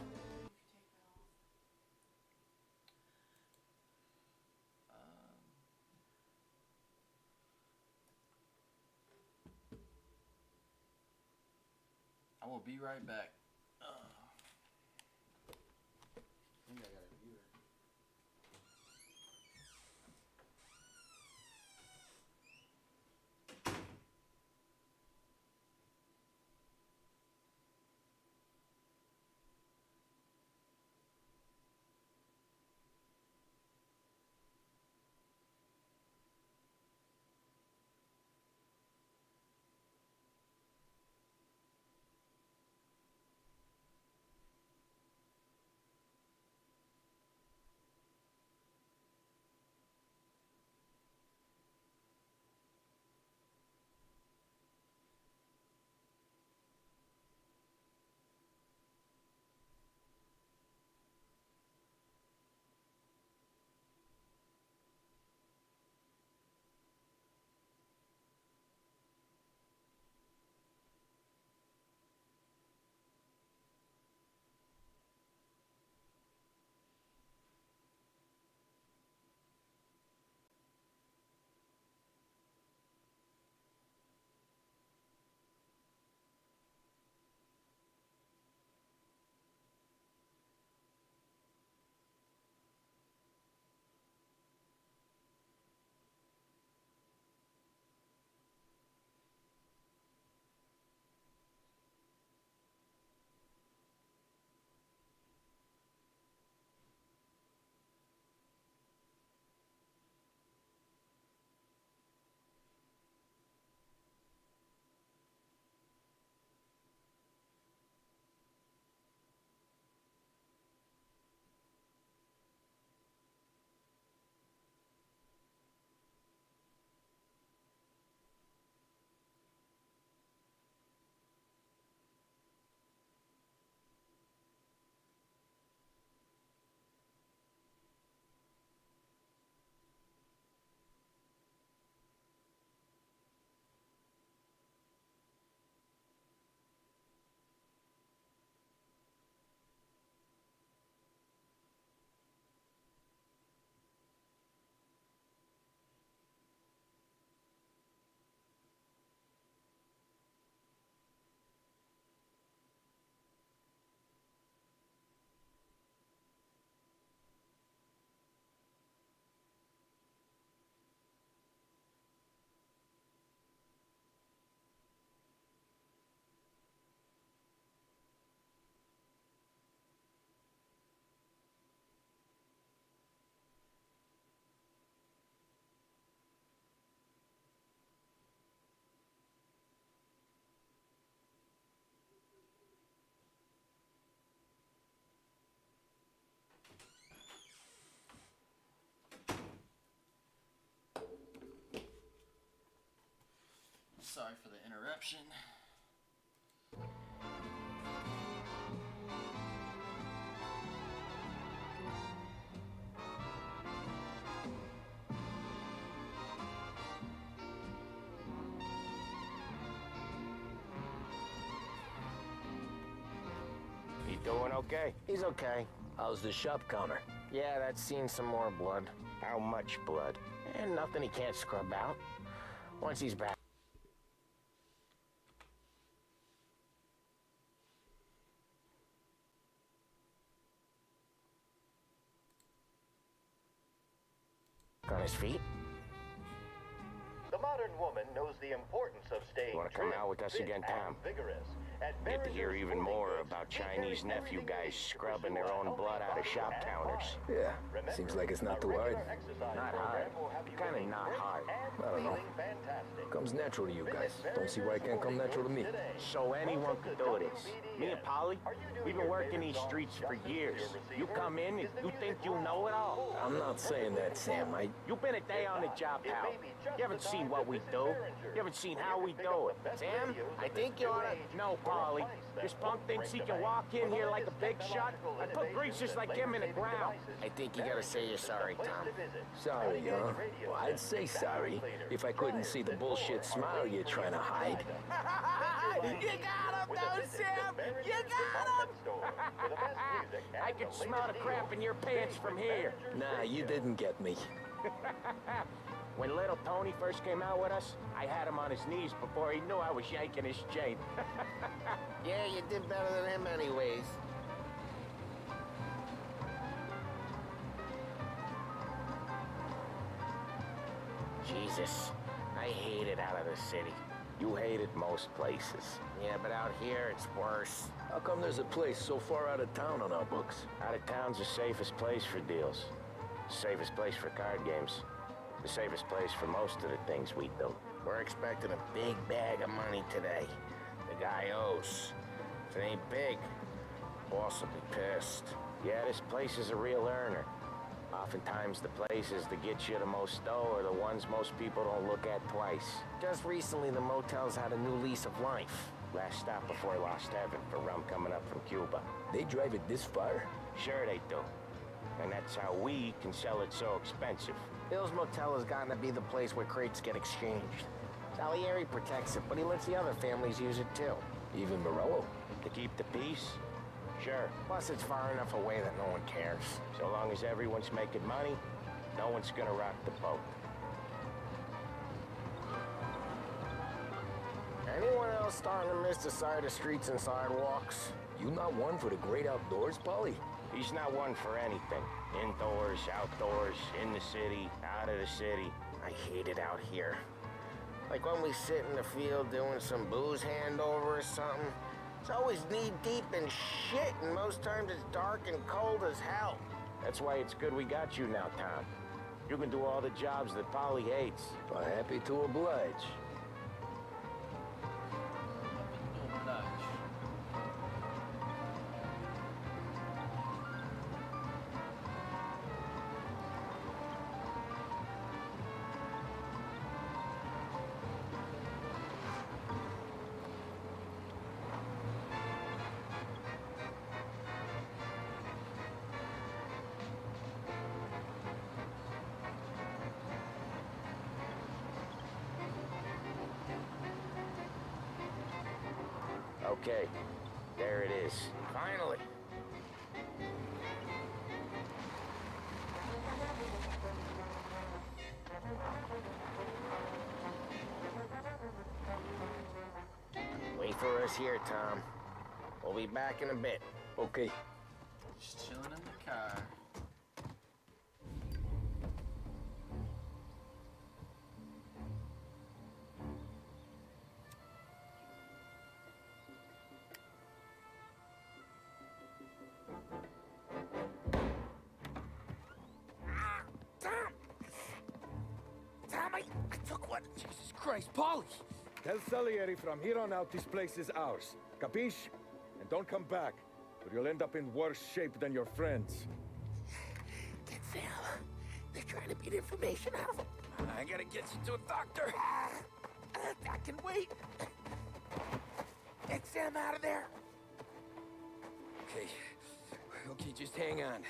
I will be right back. I think I got a viewer. Sorry for the interruption. He doing okay? He's okay. How's the shop counter? Yeah, that's seen some more blood. How much blood? And nothing he can't scrub out. Once he's back. On his feet. The modern woman knows the importance of staying Want to come trim, out with us fit, again, and Tom? vigorous. At Get to hear Behringer's even Sporting more Goods, about we Chinese carry nephew everything guys you need to scrubbing their pursue a own blood healthy out of body shop and counters. mind. Yeah, Remember, seems like it's not a too hard. regular exercise Not program hard. will have you Kinda looking not great hard. and I don't know. feeling fantastic. Comes natural to you Visit guys. Don't see why it can't come Behringer's natural to me. Sporting Goods today. So anyone could do this. Me and Polly, Are you doing we've been your working favorite these song streets for justice to years. your You receiver? come in and Is the you music think you loud? know it all. I'm not saying that, Sam. You've been a day on the job, pal. You haven't seen what we do. You haven't seen how we do it. Sam, I think you ought to... No, Polly. This punk thinks he can walk in here like a big shot and put greasers like him in the ground. I think you gotta say you're sorry, Tom. Sorry, huh? Well, I'd say sorry if I couldn't see the bullshit smile you're trying to hide. You got him, though, Sam! You got him! I can smell the crap in your pants from here. Nah, you didn't get me. When little Tony first came out with us, I had him on his knees before he knew I was yanking his chain. Yeah, you did better than him anyways. Jesus, I hate it out of the city. You hate it most places. Yeah, but out here it's worse. How come there's a place so far out of town on our books? Out of town's the safest place for deals. Safest place for card games. The safest place for most of the things we do. We're expecting a big bag of money today. The guy owes. If it ain't big, boss will be pissed. Yeah, this place is a real earner. Oftentimes the places that get you the most dough are the ones most people don't look at twice. Just recently, the motel's had a new lease of life. Last stop before Lost Heaven for rum coming up from Cuba. They drive it this far? Sure they do. And that's how we can sell it so expensive. Bill's Motel has gotten to be the place where crates get exchanged. Salieri protects it, but he lets the other families use it too. Even Morello? To keep the peace? Sure. Plus, it's far enough away that no one cares. So long as everyone's making money, no one's gonna rock the boat. Anyone else starting to miss the side of streets and sidewalks? You not one for the great outdoors, Polly? He's not one for anything. Indoors, outdoors, in the city, out of the city. I hate it out here. Like when we sit in the field doing some booze handover or something. It's always knee-deep in shit, and most times it's dark and cold as hell. That's why it's good we got you now, Tom. You can do all the jobs that Polly hates. I'm happy to oblige. Okay, there it is. Finally. Wait for us here, Tom. We'll be back in a bit. Okay. Just chilling in the car. Christ, Polly! Tell Salieri from here on out this place is ours. Capiche? And don't come back, or you'll end up in worse shape than your friends. Get Sal. They're trying to beat information out of him. I gotta get you to a doctor. That can wait. Get Sam out of there. Okay. Okay, just hang on.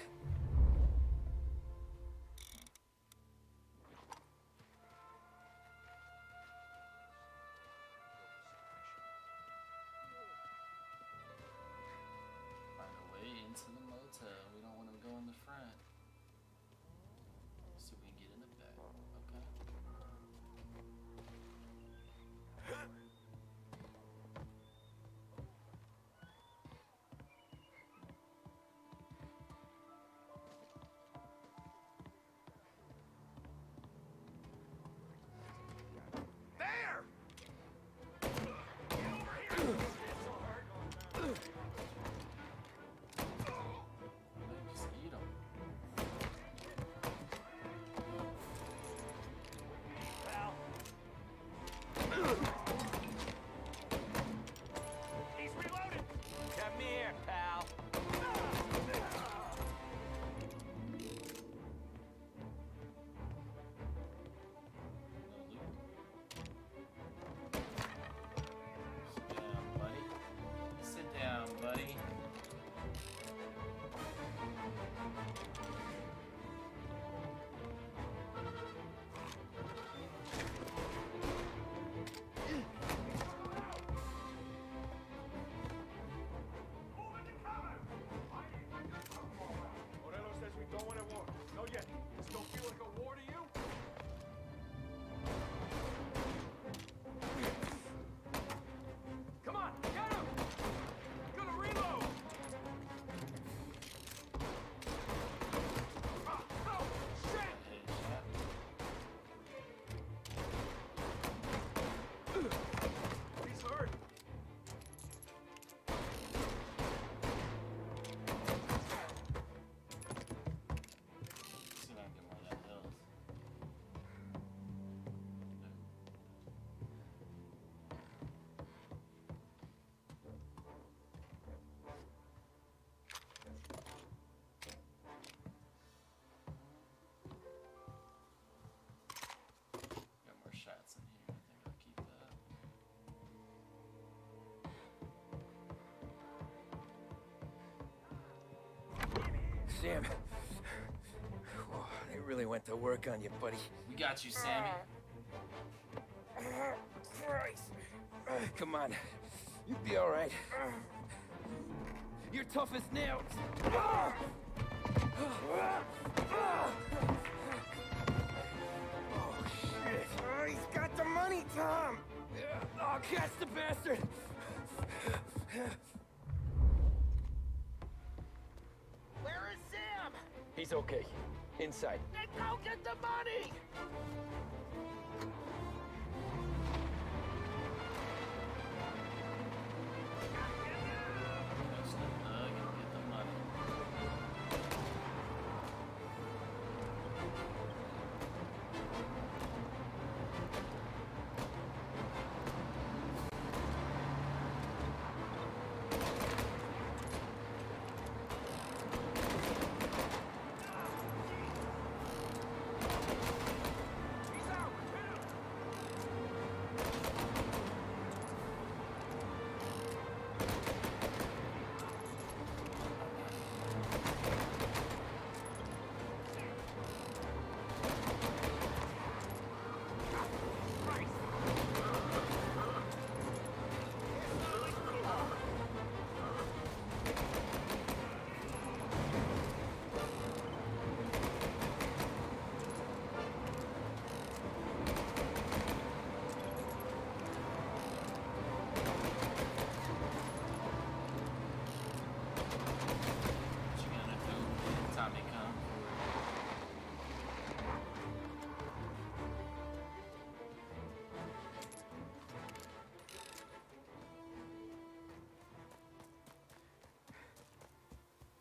Find a way into the motel. We don't want to go in the front. So we can get in the back. Okay. Just eat 'em. He's reloaded! Come here, pal. Sit down, buddy. Sit down, buddy. Morello says we don't want a war. No yet. This don't feel like a war to you? Come on, get him! Gonna reload! Oh, shit! He's hurt. See if I can get more of that health. Got more shots in here. I think I'll keep that. Sam. Whoa, they really went to work on you, buddy. We got you, Sammy. Christ. Come on. You'll be all right. You're tough as nails. Oh, shit. Oh, he's got the money, Tom. I'll catch the bastard. Where is Sam? He's okay. Inside. Then go get the money! Catch the thug and get the money.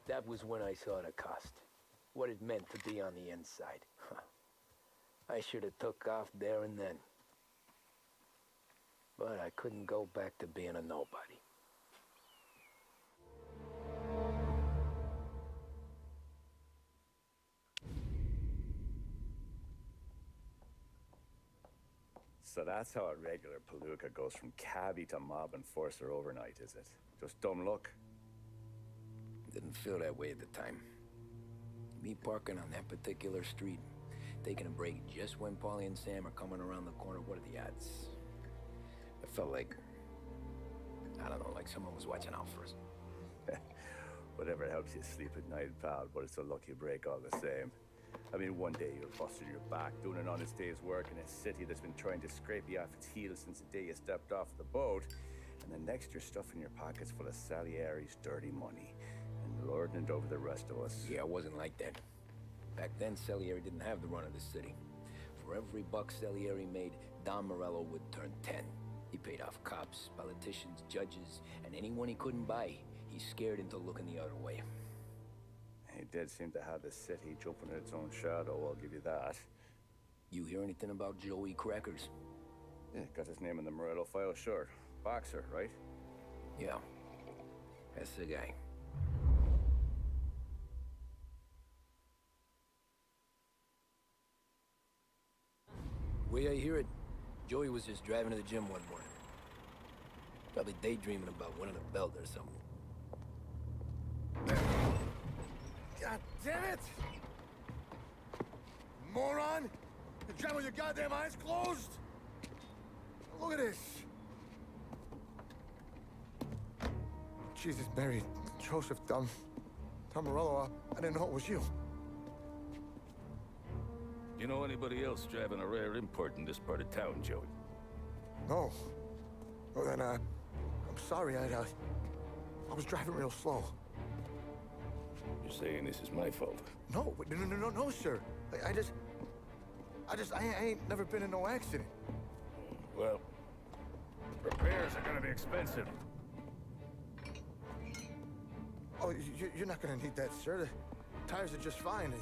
That was when I saw the cost. What it meant to be on the inside. I should have took off there and then. But I couldn't go back to being a nobody. So that's how a regular palooka goes from cabbie to mob enforcer overnight, is it? Just dumb luck? Didn't feel that way at the time. Me parking on that particular street, taking a break just when Paulie and Sam are coming around the corner, what are the odds? It felt like, I don't know, like someone was watching out for us. Whatever helps you sleep at night, pal, but it's a lucky break all the same. I mean, one day you're busting your back, doing an honest day's work in a city that's been trying to scrape you off its heels since the day you stepped off the boat, and the next you're stuffing your pockets full of Salieri's dirty money and lording it over the rest of us. Yeah, it wasn't like that. Back then, Salieri didn't have the run of the city. For every buck Salieri made, Don Morello would turn 10. He paid off cops, politicians, judges, and anyone he couldn't buy, he scared into looking the other way. He did seem to have the city jumping in its own shadow, I'll give you that. You hear anything about Joey Crackers? Yeah, got his name in the Morello file, sure. Boxer, right? Yeah, that's the guy. Way I hear it, Joey was just driving to the gym one morning. Probably daydreaming about winning a belt or something. God damn it! Moron! You're driving with your goddamn eyes closed? Look at this! Jesus, Mary, Joseph, Tom Morello, I didn't know it was you. You know anybody else driving a rare import in this part of town, Joey? No. Well, then, I'm sorry, I was driving real slow. You're saying this is my fault? No, no, sir. I ain't never been in no accident. Well, repairs are gonna be expensive. Oh, you're not gonna need that, sir. The tires are just fine. The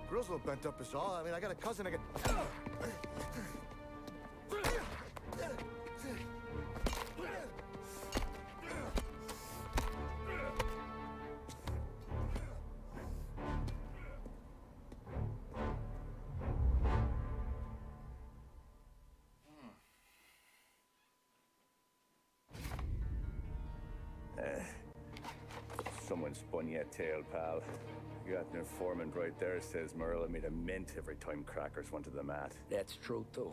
grill's a little bent up is all. I mean, I got a cousin I can... Someone spun you a tale, pal. You got an informant right there says Morello made a mint every time Crackers went to the mat. That's true, too.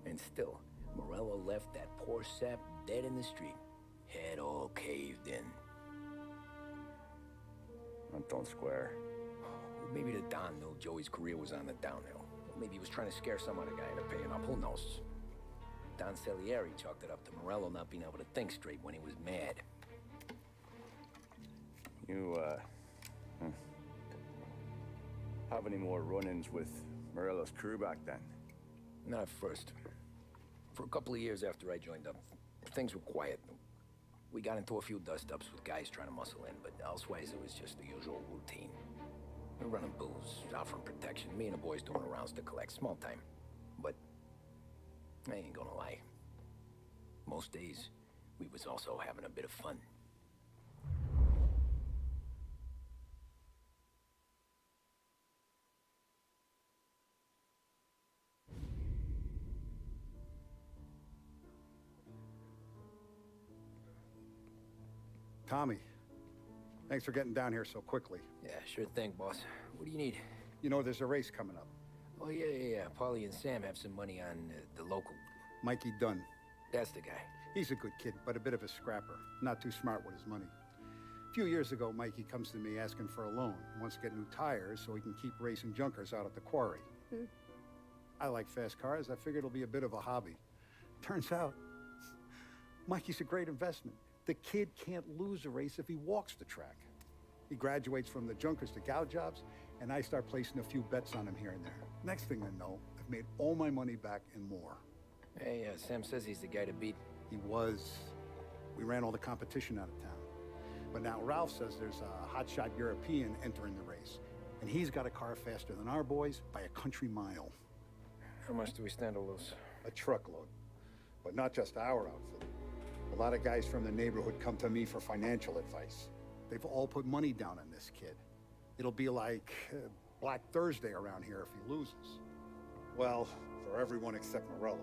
And still, Morello left that poor sap dead in the street. Head all caved in. That don't square. Maybe the Don knew Joey's career was on the downhill. Maybe he was trying to scare some other guy into paying up. Who knows? Don Salieri chalked it up to Morello not being able to think straight when he was mad. You, have any more run-ins with Morello's crew back then? Not at first. For a couple of years after I joined up, things were quiet. We got into a few dust-ups with guys trying to muscle in, but elsewise it was just the usual routine. We're running booze, offering protection, me and the boys doing rounds to collect, small time. But I ain't gonna lie. Most days, we was also having a bit of fun. Tommy, thanks for getting down here so quickly. Yeah, sure thing, boss. What do you need? You know, there's a race coming up. Oh, yeah. Paulie and Sam have some money on the local. Mikey Dunn. That's the guy. He's a good kid, but a bit of a scrapper. Not too smart with his money. A few years ago, Mikey comes to me asking for a loan. He wants to get new tires so he can keep racing junkers out at the quarry. I like fast cars. I figured it'll be a bit of a hobby. Turns out, Mikey's a great investment. The kid can't lose a race if he walks the track. He graduates from the junkers to gal jobs, and I start placing a few bets on him here and there. Next thing I know, I've made all my money back and more. Hey, Sam says he's the guy to beat. He was. We ran all the competition out of town. But now Ralph says there's a hotshot European entering the race, and he's got a car faster than our boys by a country mile. How much do we stand to lose? A truckload. But not just our outfit. A lot of guys from the neighborhood come to me for financial advice. They've all put money down on this kid. It'll be like Black Thursday around here if he loses. Well, for everyone except Morello.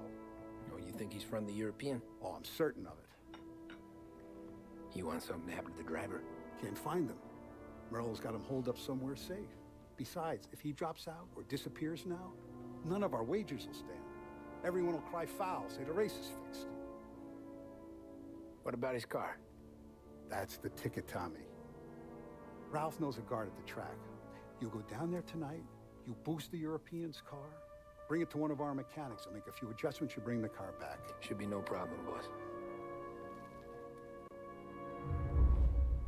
Oh, you think he's from the European? Oh, I'm certain of it. You want something to happen to the driver? Can't find them. Morello's got him holed up somewhere safe. Besides, if he drops out or disappears now, none of our wagers will stand. Everyone will cry foul, say the race is fixed. What about his car? That's the ticket, Tommy. Ralph knows a guard at the track. You go down there tonight, you boost the European's car, bring it to one of our mechanics, and make a few adjustments, you bring the car back. Should be no problem, boss.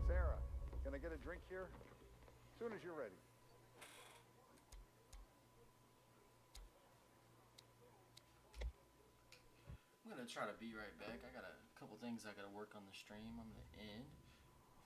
Sarah, can I get a drink here? As soon as you're ready. I'm gonna try to be right back. I got a couple things I gotta work on the stream. I'm gonna end.